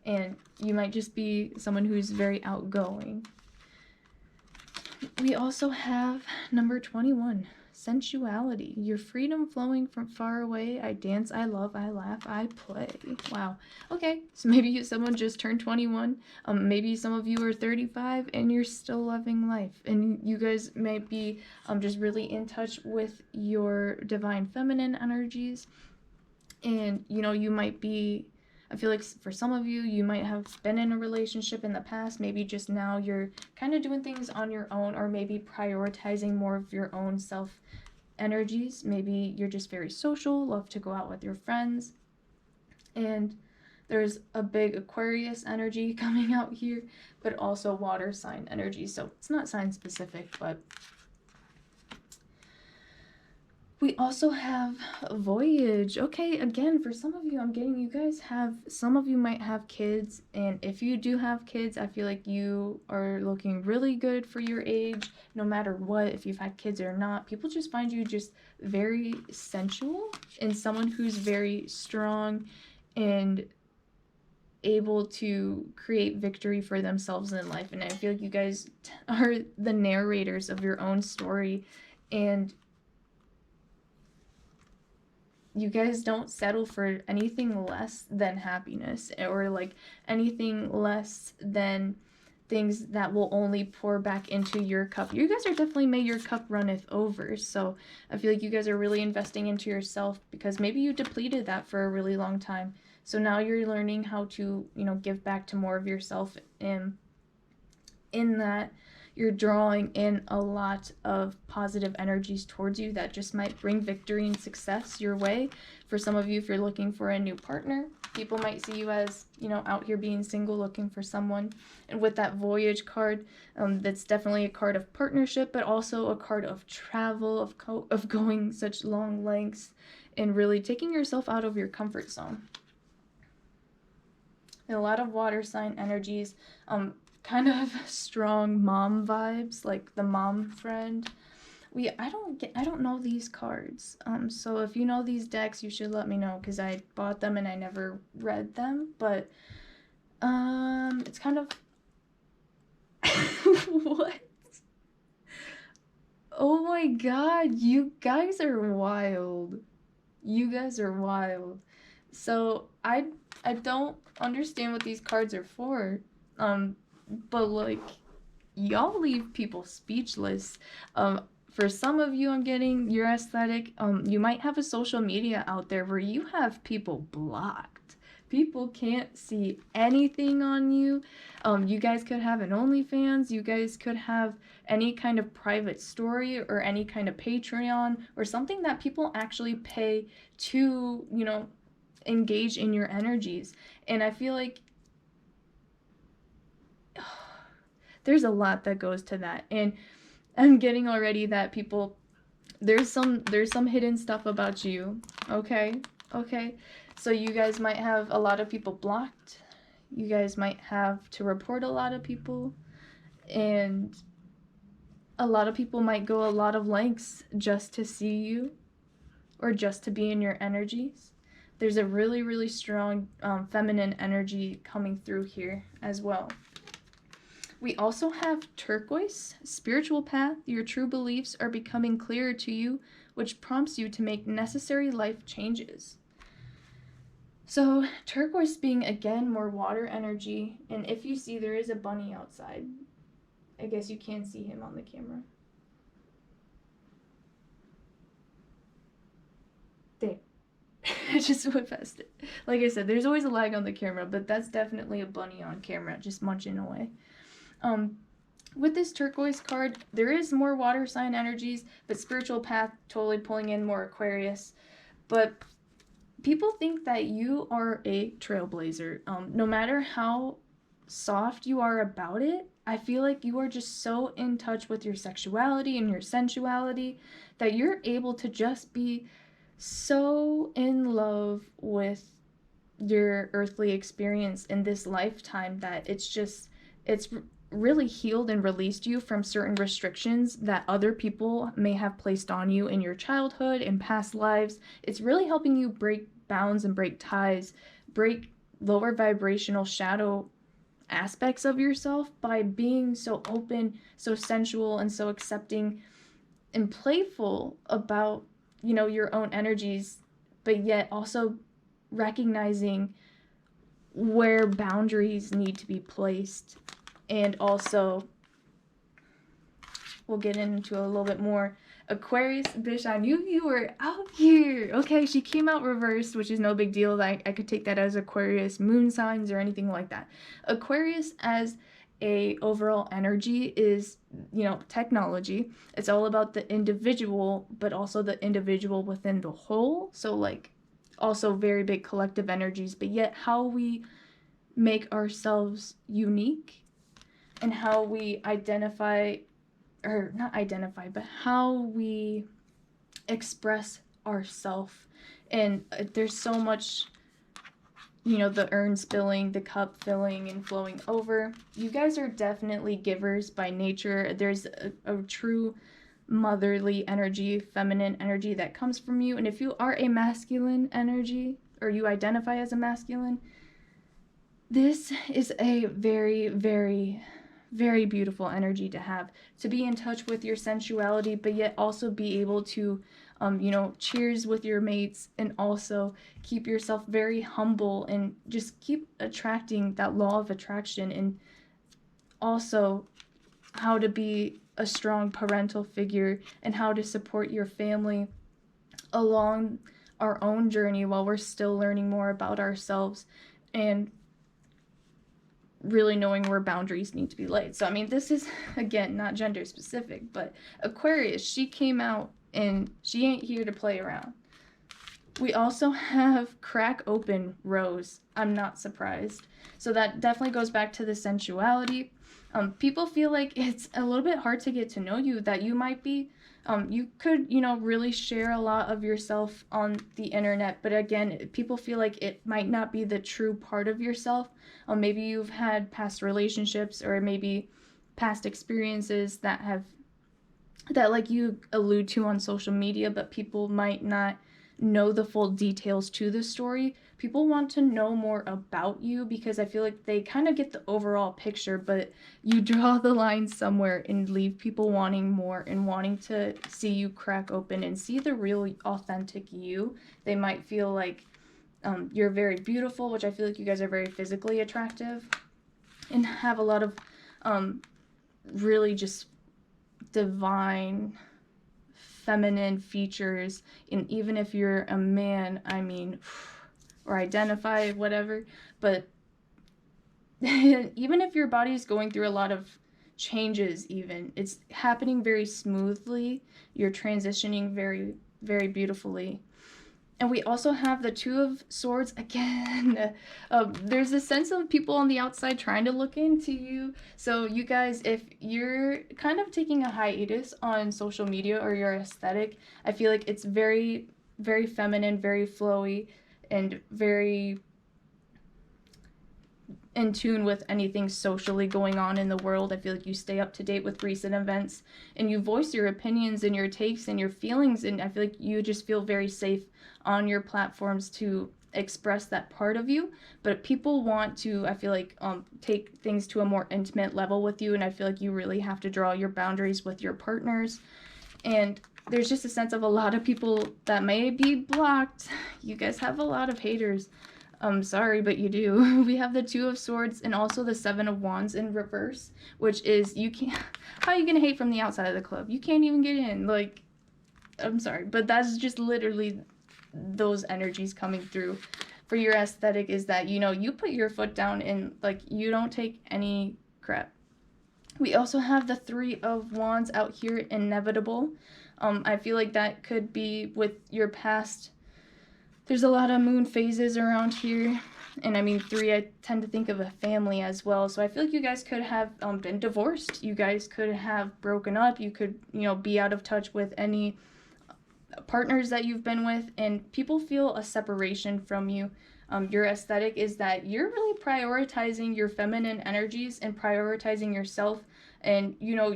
And you might just be someone who's very outgoing. We also have number 21, sensuality. Your freedom flowing from far away. I dance, I love, I laugh, I play. Wow. Okay, so maybe someone just turned 21. Maybe some of you are 35 and you're still loving life. And you guys might be just really in touch with your divine feminine energies. And, you know, you might be, I feel like for some of you, you might have been in a relationship in the past. Maybe just now you're kind of doing things on your own, or maybe prioritizing more of your own self energies. Maybe you're just very social, love to go out with your friends. And there's a big Aquarius energy coming out here, but also water sign energy. So it's not sign specific, but we also have a voyage. Okay, again, for some of you, I'm getting, you guys have, some of you might have kids, and if you do have kids, I feel like you are looking really good for your age, no matter what, if you've had kids or not. People just find you just very sensual, and someone who's very strong and able to create victory for themselves in life. And I feel like you guys are the narrators of your own story, and you guys don't settle for anything less than happiness, or like anything less than things that will only pour back into your cup. You guys are definitely may your cup runneth over. So I feel like you guys are really investing into yourself, because maybe you depleted that for a really long time. So now you're learning how to, you know, give back to more of yourself, and in that you're drawing in a lot of positive energies towards you that just might bring victory and success your way. For some of you, if you're looking for a new partner, people might see you as, you know, out here being single, looking for someone. And with that voyage card, that's definitely a card of partnership, but also a card of travel, of going such long lengths, and really taking yourself out of your comfort zone. And a lot of water sign energies, kind of strong mom vibes, like the mom friend, I don't know these cards. So if you know these decks, you should let me know, because I bought them and I never read them. But it's kind of what? Oh my god, you guys are wild. You guys are wild. So I don't understand what these cards are for. But like, y'all leave people speechless. For some of you, I'm getting your aesthetic. You might have a social media out there where you have people blocked. People can't see anything on you. You guys could have an OnlyFans. You guys could have any kind of private story or any kind of Patreon or something that people actually pay to, engage in your energies. And I feel like there's a lot that goes to that. And I'm getting already that people, there's some hidden stuff about you. Okay. So you guys might have a lot of people blocked. You guys might have to report a lot of people, and a lot of people might go a lot of lengths just to see you or just to be in your energies. There's a really, really strong feminine energy coming through here as well. We also have turquoise, spiritual path. Your true beliefs are becoming clearer to you, which prompts you to make necessary life changes. So turquoise being, again, more water energy. And if you see, there is a bunny outside. I guess you can't see him on the camera. There. I just went past it. Like I said, there's always a lag on the camera, but that's definitely a bunny on camera, just munching away. With this turquoise card, there is more water sign energies, but spiritual path totally pulling in more Aquarius. But people think that you are a trailblazer. No matter how soft you are about it, I feel like you are just so in touch with your sexuality and your sensuality that you're able to just be so in love with your earthly experience in this lifetime that it's really healed and released you from certain restrictions that other people may have placed on you in your childhood and past lives. It's really helping you break bounds and break ties, break lower vibrational shadow aspects of yourself by being so open, so sensual, and so accepting and playful about, your own energies, but yet also recognizing where boundaries need to be placed. And also, we'll get into a little bit more. Aquarius, bitch, I knew you were out here. Okay, she came out reversed, which is no big deal. Like, I could take that as Aquarius moon signs or anything like that. Aquarius as a overall energy is, technology. It's all about the individual, but also the individual within the whole. So, like, also very big collective energies, but yet how we make ourselves unique and how we identify, or not identify, but how we express ourselves. And there's so much, the urn spilling, the cup filling and flowing over. You guys are definitely givers by nature. There's a true motherly energy, feminine energy that comes from you. And if you are a masculine energy, or you identify as a masculine, this is a very, very, very beautiful energy to have, to be in touch with your sensuality, but yet also be able to, cheers with your mates, and also keep yourself very humble and just keep attracting that law of attraction, and also how to be a strong parental figure and how to support your family along our own journey while we're still learning more about ourselves and really knowing where boundaries need to be laid. So, I mean, this is, again, not gender specific, but Aquarius, she came out and she ain't here to play around. We also have crack open rose. I'm not surprised. So that definitely goes back to the sensuality. People feel like it's a little bit hard to get to know you, that you might be, you could, really share a lot of yourself on the internet, but again, people feel like it might not be the true part of yourself. Maybe you've had past relationships or maybe past experiences that have that like you allude to on social media, but people might not know the full details to the story. People want to know more about you because I feel like they kind of get the overall picture, but you draw the line somewhere and leave people wanting more and wanting to see you crack open and see the real authentic you. They might feel like you're very beautiful, which I feel like you guys are very physically attractive and have a lot of really just divine feminine features. And even if you're a man, I mean, or identify whatever, but even if your body is going through a lot of changes, even it's happening very smoothly, you're transitioning very, very beautifully. And we also have the Two of Swords again. There's a sense of people on the outside trying to look into you. So you guys, if you're kind of taking a hiatus on social media or your aesthetic, I feel like it's very, very feminine, very flowy, and very in tune with anything socially going on in the world. I feel like you stay up to date with recent events and you voice your opinions and your takes and your feelings, and I feel like you just feel very safe on your platforms to express that part of you. But people want to, I feel like, take things to a more intimate level with you, and I feel like you really have to draw your boundaries with your partners. And there's just a sense of a lot of people that may be blocked. You guys have a lot of haters. I'm sorry, but you do. We have the Two of Swords and also the Seven of Wands in reverse, which is, you can't, how are you gonna hate from the outside of the club? You can't even get in. Like, I'm sorry, but that's just literally those energies coming through for your aesthetic, is that, you know, you put your foot down and like you don't take any crap. We also have the Three of Wands out here, inevitable. I feel like that could be with your past. There's a lot of moon phases around here, and I mean 3, I tend to think of a family as well. So I feel like you guys could have been divorced. You guys could have broken up. You could, you know, be out of touch with any partners that you've been with, and people feel a separation from you. Your aesthetic is that you're really prioritizing your feminine energies and prioritizing yourself, and you know,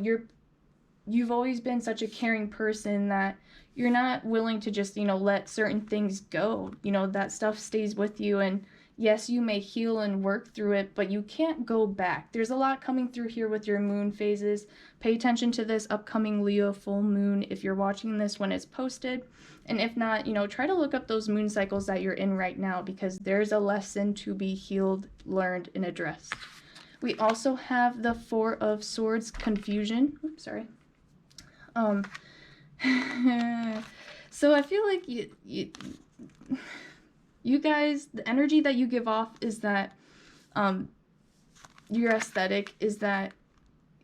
you've always been such a caring person that you're not willing to just, you know, let certain things go. You know, that stuff stays with you, and yes, you may heal and work through it, but you can't go back. There's a lot coming through here with your moon phases. Pay attention to this upcoming Leo full moon if you're watching this when it's posted. And if not, you know, try to look up those moon cycles that you're in right now, because there's a lesson to be healed, learned, and addressed. We also have the Four of Swords, confusion. Oops, sorry. So I feel like you guys, the energy that you give off is that your aesthetic is that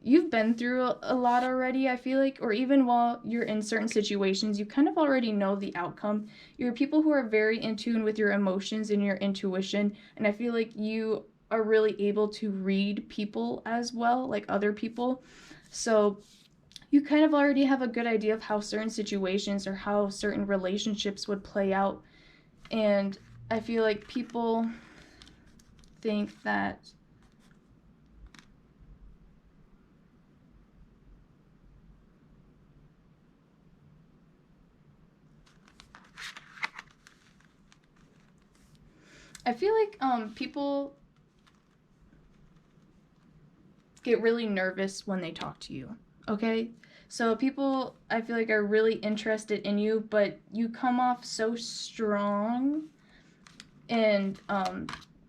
you've been through a lot already, I feel like, or even while you're in certain situations, you kind of already know the outcome. You're people who are very in tune with your emotions and your intuition, and I feel like you are really able to read people as well, like other people. So you kind of already have a good idea of how certain situations or how certain relationships would play out. And I feel like people think that people get really nervous when they talk to you, okay? So people, I feel like, are really interested in you, but you come off so strong and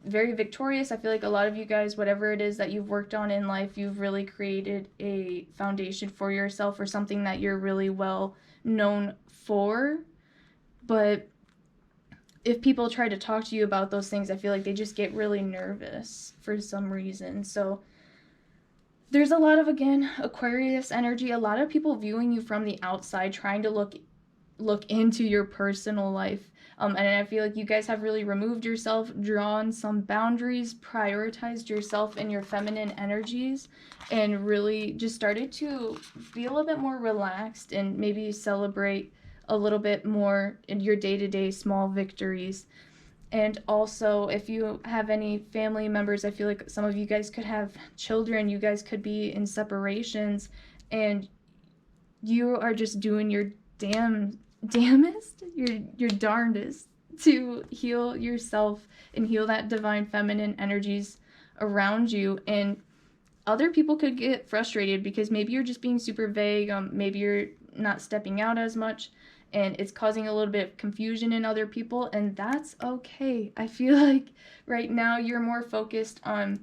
very victorious. I feel like a lot of you guys, whatever it is that you've worked on in life, you've really created a foundation for yourself or something that you're really well known for. But if people try to talk to you about those things, I feel like they just get really nervous for some reason. So there's a lot of, again, Aquarius energy, a lot of people viewing you from the outside, trying to look into your personal life. And I feel like you guys have really removed yourself, drawn some boundaries, prioritized yourself and your feminine energies, and really just started to be a little bit more relaxed and maybe celebrate a little bit more in your day-to-day small victories. And also, if you have any family members, I feel like some of you guys could have children, you guys could be in separations, and you are just doing your damnedest, your darndest to heal yourself and heal that divine feminine energies around you. And other people could get frustrated because maybe you're just being super vague, maybe you're not stepping out as much, and it's causing a little bit of confusion in other people, and that's okay. I feel like right now you're more focused on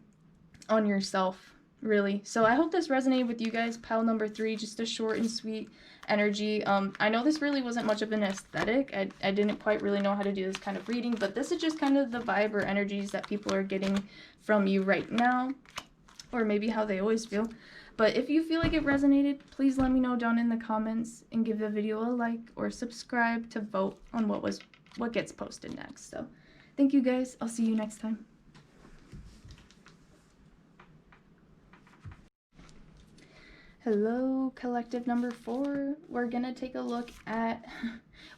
yourself, really. So I hope this resonated with you guys. Pile number 3, just a short and sweet energy. I know this really wasn't much of an aesthetic. I didn't quite really know how to do this kind of reading, but this is just kind of the vibe or energies that people are getting from you right now, or maybe how they always feel. But if you feel like it resonated, please let me know down in the comments and give the video a like or subscribe to vote on what gets posted next. So thank you guys. I'll see you next time. Hello, collective number 4. We're gonna take a look at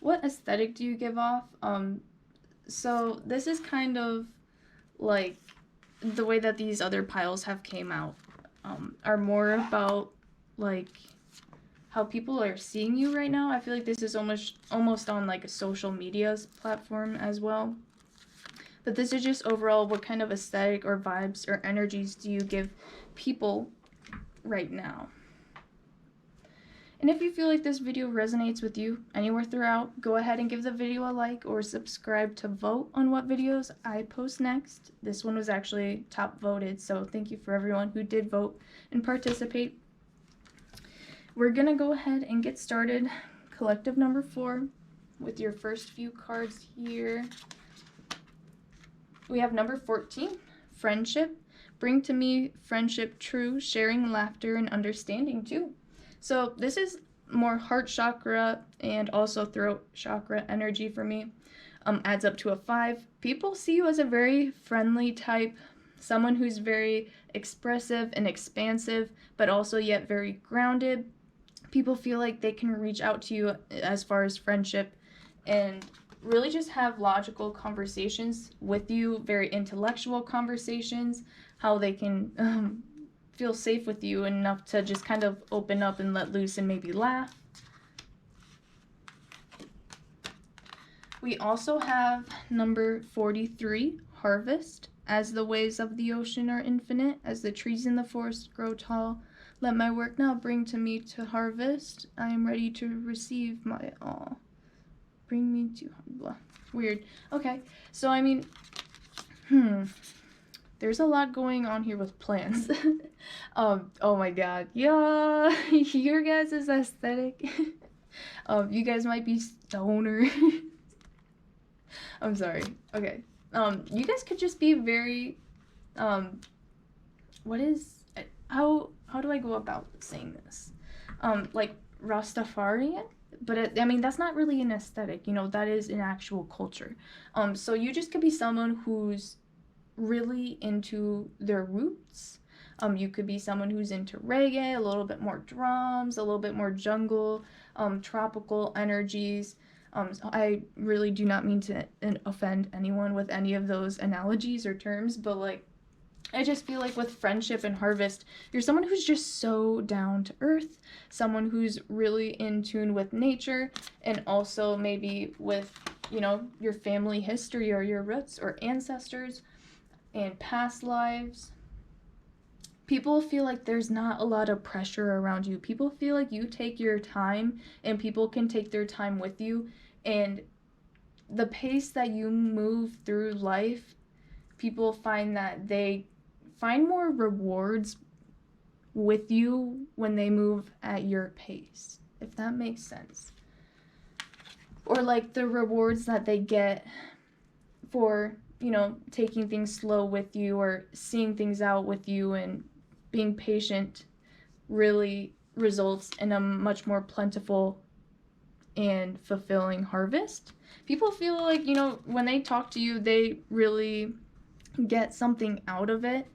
what aesthetic do you give off. So this is kind of like the way that these other piles have came out, are more about like how people are seeing you right now. I feel like this is almost on like a social media platform as well. But this is just overall, what kind of aesthetic or vibes or energies do you give people right now? And if you feel like this video resonates with you anywhere throughout, go ahead and give the video a like or subscribe to vote on what videos I post next. This one was actually top voted, so thank you for everyone who did vote and participate. We're gonna go ahead and get started. Collective number 4 with your first few cards here. We have number 14, friendship. Bring to me friendship true, sharing laughter and understanding too. So this is more heart chakra and also throat chakra energy for me. Adds up to a 5. People see you as a very friendly type, someone who's very expressive and expansive, but also yet very grounded. People feel like they can reach out to you as far as friendship and really just have logical conversations with you, very intellectual conversations, how they can feel safe with you enough to just kind of open up and let loose and maybe laugh. We also have number 43, harvest. As the waves of the ocean are infinite, as the trees in the forest grow tall, let my work now bring to me to harvest. I am ready to receive my all. Bring me to blah. Weird. Okay, so I mean, there's a lot going on here with plants. Oh my god, yeah, your guys' aesthetic. You guys might be stoner. I'm sorry. Okay. You guys could just be very, how do I go about saying this? Like Rastafarian, but I mean, that's not really an aesthetic, you know, that is an actual culture. So you just could be someone who's really into their roots. You could be someone who's into reggae, a little bit more drums, a little bit more jungle, tropical energies. I really do not mean to offend anyone with any of those analogies or terms, but like, I just feel like with friendship and harvest, you're someone who's just so down to earth, someone who's really in tune with nature, and also maybe with, you know, your family history or your roots or ancestors and past lives. People feel like there's not a lot of pressure around you. People feel like you take your time and people can take their time with you. And the pace that you move through life, people find that they find more rewards with you when they move at your pace, if that makes sense. Or like the rewards that they get for, you know, taking things slow with you or seeing things out with you and being patient really results in a much more plentiful and fulfilling harvest. People feel like, you know, when they talk to you, they really get something out of it,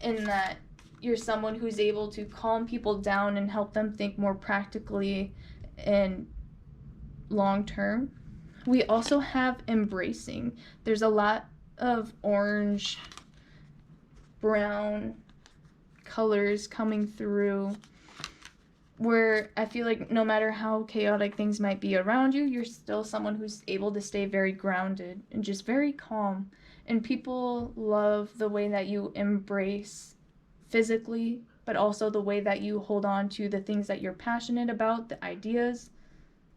in that you're someone who's able to calm people down and help them think more practically and long term. We also have embracing. There's a lot of orange, brown colors coming through. where I feel like no matter how chaotic things might be around you, you're still someone who's able to stay very grounded and just very calm. And people love the way that you embrace physically, but also the way that you hold on to the things that you're passionate about, the ideas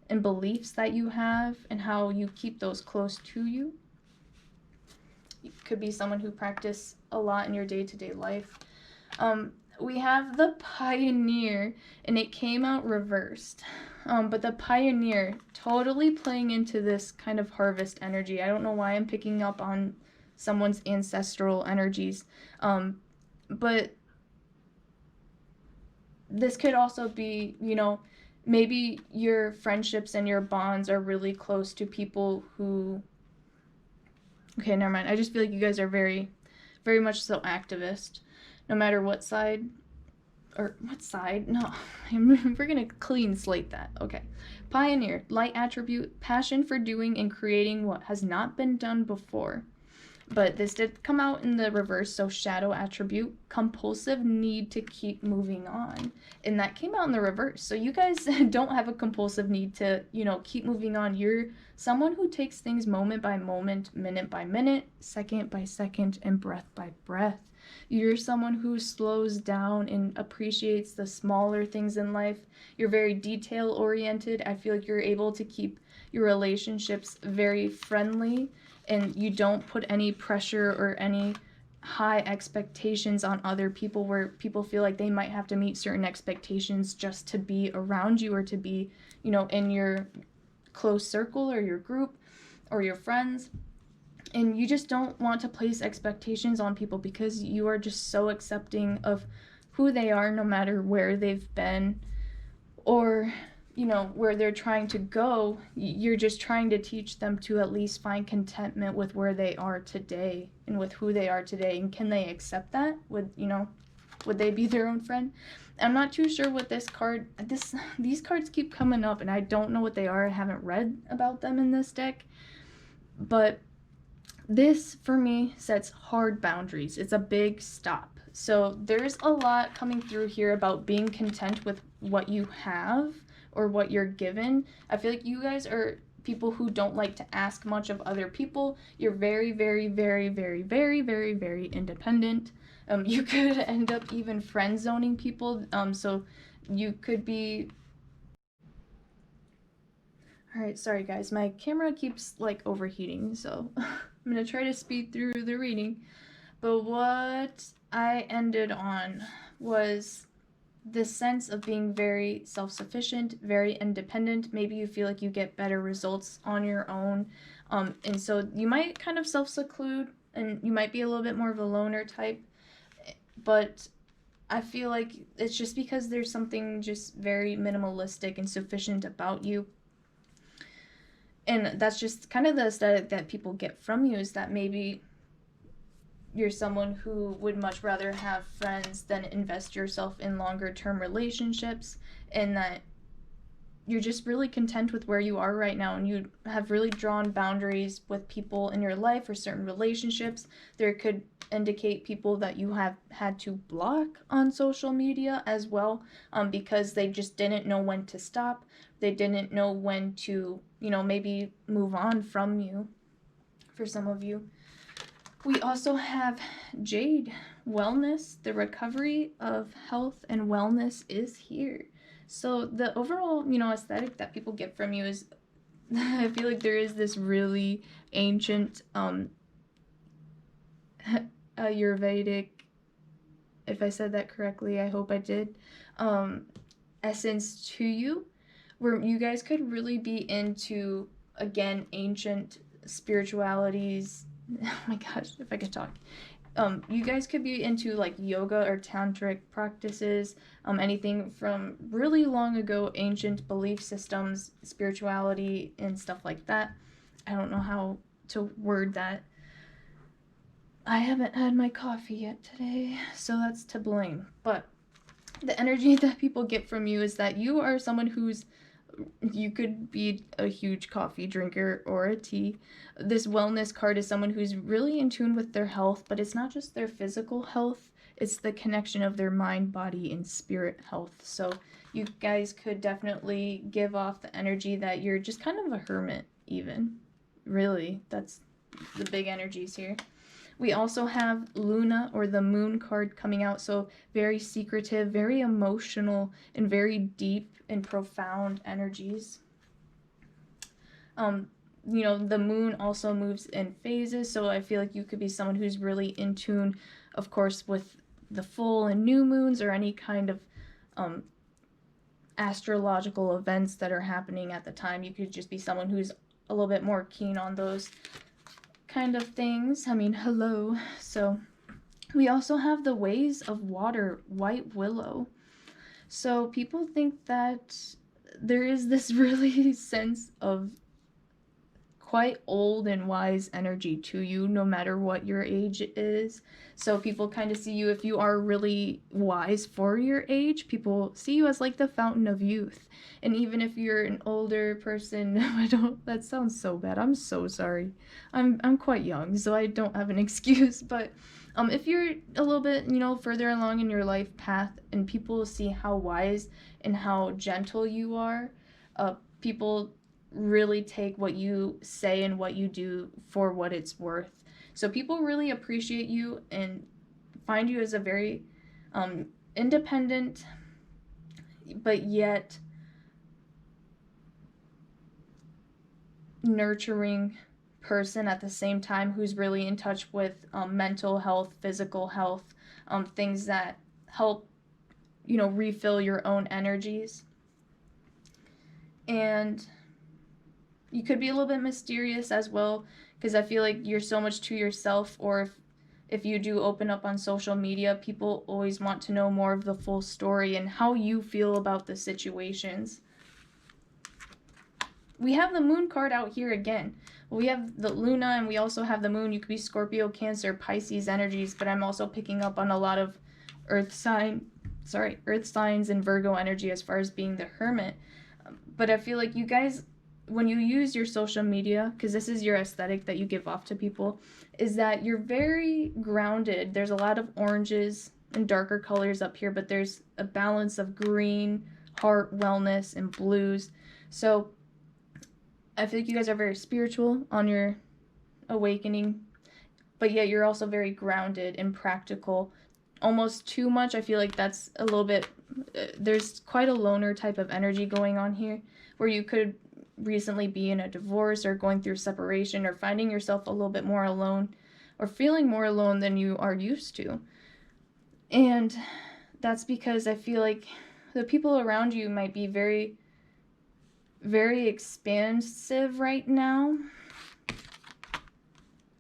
and beliefs that you have, and how you keep those close to you. You could be someone who practice a lot in your day-to-day life. We have the Pioneer, and it came out reversed. But the Pioneer, totally playing into this kind of harvest energy. I don't know why I'm picking up on someone's ancestral energies. But this could also be, you know, maybe your friendships and your bonds are really close to people who... Okay, never mind. I just feel like you guys are very, very much so activist. No matter what side, or what side? No, we're gonna clean slate that. Okay. Pioneer, light attribute, passion for doing and creating what has not been done before. But this did come out in the reverse, so shadow attribute, compulsive need to keep moving on. And that came out in the reverse. So you guys don't have a compulsive need to, you know, keep moving on. You're someone who takes things moment by moment, minute by minute, second by second, and breath by breath. You're someone who slows down and appreciates the smaller things in life. You're very detail oriented. I feel like you're able to keep your relationships very friendly, and you don't put any pressure or any high expectations on other people where people feel like they might have to meet certain expectations just to be around you or to be, you know, in your close circle or your group or your friends. And you just don't want to place expectations on people because you are just so accepting of who they are, no matter where they've been or, you know, where they're trying to go. You're just trying to teach them to at least find contentment with where they are today and with who they are today. And can they accept that? Would they be their own friend? I'm not too sure what these cards keep coming up, and I don't know what they are. I haven't read about them in this deck. But this, for me, sets hard boundaries. It's a big stop. So there's a lot coming through here about being content with what you have or what you're given. I feel like you guys are people who don't like to ask much of other people. You're very, very, very, very, very, very, very independent. You could end up even friend zoning people. So you could be... All right, sorry guys, my camera keeps like overheating, so I'm gonna try to speed through the reading. But what I ended on was this sense of being very self-sufficient, very independent. Maybe you feel like you get better results on your own, and so you might kind of self-seclude, and you might be a little bit more of a loner type. But I feel like it's just because there's something just very minimalistic and sufficient about you. And that's just kind of the aesthetic that people get from you, is that maybe you're someone who would much rather have friends than invest yourself in longer term relationships, and that you're just really content with where you are right now, and you have really drawn boundaries with people in your life or certain relationships. There could indicate people that you have had to block on social media as well, because they just didn't know when to stop. They didn't know when to, maybe move on from you, for some of you. We also have Jade, wellness. The recovery of health and wellness is here. So the overall, aesthetic that people get from you is, I feel like there is this really ancient Ayurvedic, if I said that correctly, I hope I did, essence to you, where you guys could really be into, again, ancient spiritualities. Oh my gosh, if I could talk. You guys could be into like yoga or tantric practices, anything from really long ago, ancient belief systems, spirituality, and stuff like that. I don't know how to word that. I haven't had my coffee yet today, so that's to blame. But the energy that people get from you is that you are someone who's You could be a huge coffee drinker or a tea. This wellness card is someone who's really in tune with their health, but it's not just their physical health, it's the connection of their mind, body, and spirit health. So you guys could definitely give off the energy that you're just kind of a hermit, even. Really, that's the big energies here. We also have Luna, or the Moon card, coming out, so very secretive, very emotional, and very deep and profound energies. You know, the moon also moves in phases, so I feel like you could be someone who's really in tune, of course, with the full and new moons or any kind of astrological events that are happening at the time. You could just be someone who's a little bit more keen on those kind of things. I mean, hello. So we also have the Ways of Water, White Willow. So people think that there is this really sense of quite old and wise energy to you, no matter what your age is. So people kind of see you, if you are really wise for your age, people see you as like the fountain of youth. And even if you're an older person, that sounds so bad. I'm so sorry. I'm quite young, so I don't have an excuse. But if you're a little bit, further along in your life path, and people see how wise and how gentle you are, people really take what you say and what you do for what it's worth. So people really appreciate you and find you as a very independent, but yet nurturing person at the same time, who's really in touch with mental health, physical health, things that help, refill your own energies. And you could be a little bit mysterious as well, because I feel like you're so much to yourself, or if you do open up on social media, people always want to know more of the full story and how you feel about the situations. We have the Moon card out here again. We have the Luna, and we also have the Moon. You could be Scorpio, Cancer, Pisces energies, but I'm also picking up on a lot of Earth signs and Virgo energy as far as being the Hermit. But I feel like you guys, when you use your social media, because this is your aesthetic that you give off to people, is that you're very grounded. There's a lot of oranges and darker colors up here, but there's a balance of green, heart, wellness, and blues. So I feel like you guys are very spiritual on your awakening, but yet you're also very grounded and practical. Almost too much. I feel like that's a little bit, there's quite a loner type of energy going on here, where you could recently be in a divorce or going through separation, or finding yourself a little bit more alone, or feeling more alone than you are used to. And that's because I feel like the people around you might be very, very expansive right now.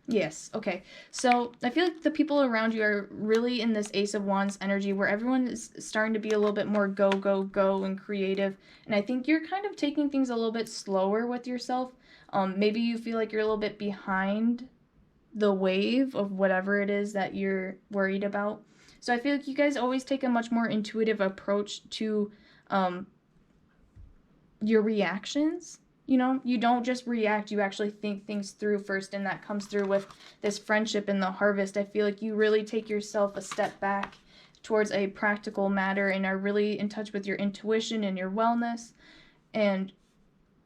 Yes, okay. So I feel like the people around you are really in this Ace of Wands energy, where everyone is starting to be a little bit more go, go, go and creative. And I think you're kind of taking things a little bit slower with yourself. Maybe you feel like you're a little bit behind the wave of whatever it is that you're worried about. So I feel like you guys always take a much more intuitive approach to your reactions. You don't just react, you actually think things through first, and that comes through with this friendship in the harvest. I feel like you really take yourself a step back towards a practical matter and are really in touch with your intuition and your wellness, and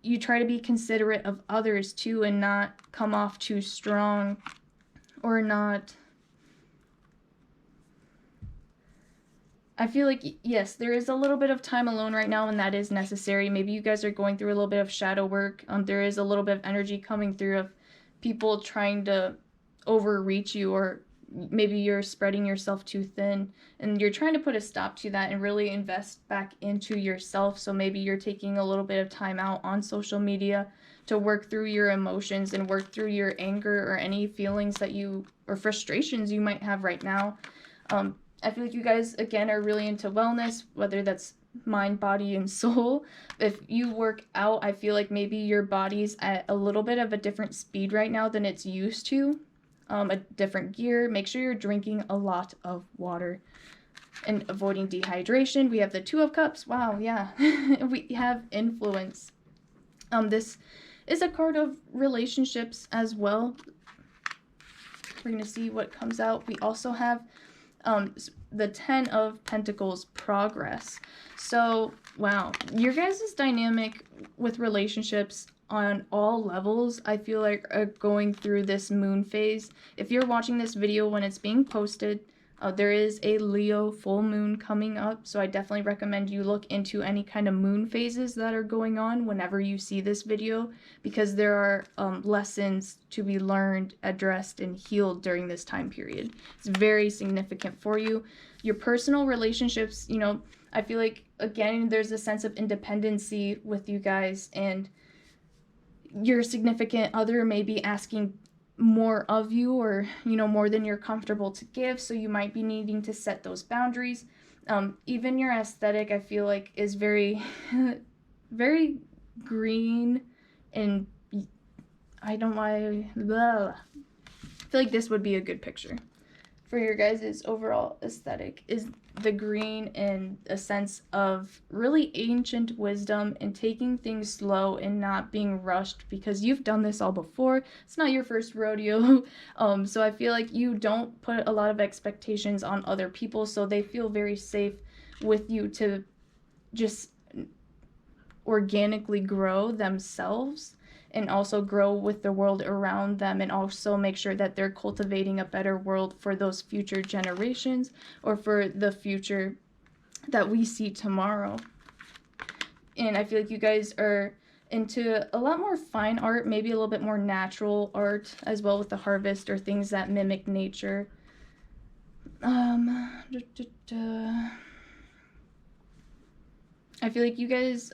you try to be considerate of others too, and not come off too strong, or not. I feel like, yes, there is a little bit of time alone right now, and that is necessary. Maybe you guys are going through a little bit of shadow work. There is a little bit of energy coming through of people trying to overreach you, or maybe you're spreading yourself too thin, and you're trying to put a stop to that and really invest back into yourself. So maybe you're taking a little bit of time out on social media to work through your emotions and work through your anger or any feelings that or frustrations you might have right now. I feel like you guys, again, are really into wellness, whether that's mind, body, and soul. If you work out, I feel like maybe your body's at a little bit of a different speed right now than it's used to, a different gear. Make sure you're drinking a lot of water. And avoiding dehydration, we have the Two of Cups. Wow, yeah. We have influence. This is a card of relationships as well. We're going to see what comes out. We also have the 10 of Pentacles, progress. So, wow, your guys' dynamic with relationships on all levels, I feel like, are going through this moon phase. If you're watching this video when it's being posted, there is a Leo full moon coming up, so I definitely recommend you look into any kind of moon phases that are going on whenever you see this video, because there are lessons to be learned, addressed, and healed during this time period. It's very significant for you. Your personal relationships, you know, I feel like, again, there's a sense of independency with you guys, and your significant other may be asking more of you, or, you know, more than you're comfortable to give, so you might be needing to set those boundaries. Even your aesthetic, I feel like, is very very green, and I don't why blah. I feel like this would be a good picture for your guys' overall aesthetic, is the green, and a sense of really ancient wisdom and taking things slow and not being rushed, because you've done this all before. It's not your first rodeo. So I feel like you don't put a lot of expectations on other people, so they feel very safe with you to just organically grow themselves, and also grow with the world around them, and also make sure that they're cultivating a better world for those future generations, or for the future that we see tomorrow. And I feel like you guys are into a lot more fine art, maybe a little bit more natural art as well, with the harvest, or things that mimic nature. I feel like you guys,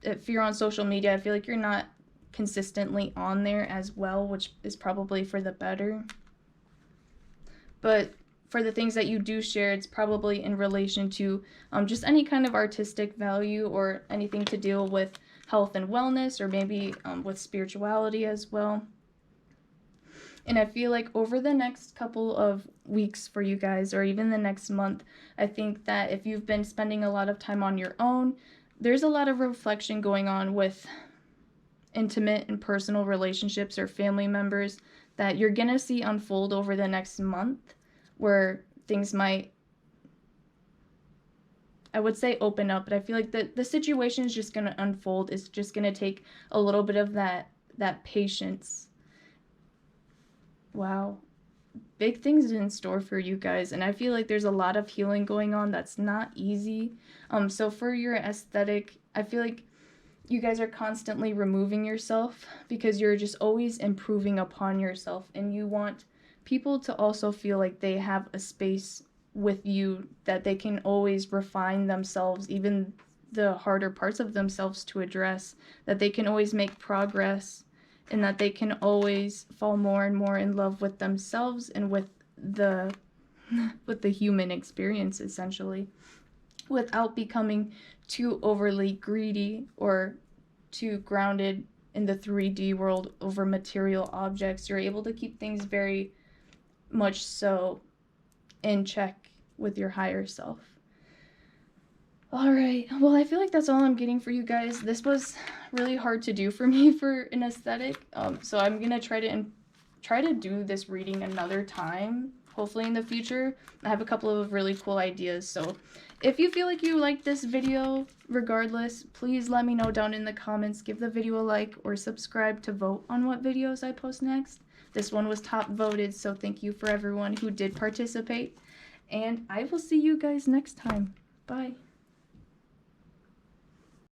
if you're on social media, I feel like you're not consistently on there as well, which is probably for the better. But for the things that you do share, it's probably in relation to just any kind of artistic value, or anything to deal with health and wellness, or maybe with spirituality as well. And I feel like over the next couple of weeks for you guys, or even the next month, I think that if you've been spending a lot of time on your own, there's a lot of reflection going on with intimate and personal relationships, or family members, that you're gonna see unfold over the next month, where things might, I would say, open up, but I feel like the situation is just gonna unfold. It's just gonna take a little bit of that patience. Wow, big things in store for you guys, and I feel like there's a lot of healing going on that's not easy. So for your aesthetic, I feel like you guys are constantly removing yourself, because you're just always improving upon yourself, and you want people to also feel like they have a space with you, that they can always refine themselves, even the harder parts of themselves to address, that they can always make progress, and that they can always fall more and more in love with themselves and with the human experience, essentially, without becoming too overly greedy or too grounded in the 3D world over material objects. You're able to keep things very much so in check with your higher self. All right, well, I feel like that's all I'm getting for you guys. This was really hard to do for me for an aesthetic, so I'm gonna try to do this reading another time, hopefully in the future. I have a couple of really cool ideas, so if you feel like you liked this video, regardless, please let me know down in the comments. Give the video a like, or subscribe to vote on what videos I post next. This one was top voted, so thank you for everyone who did participate, and I will see you guys next time. Bye.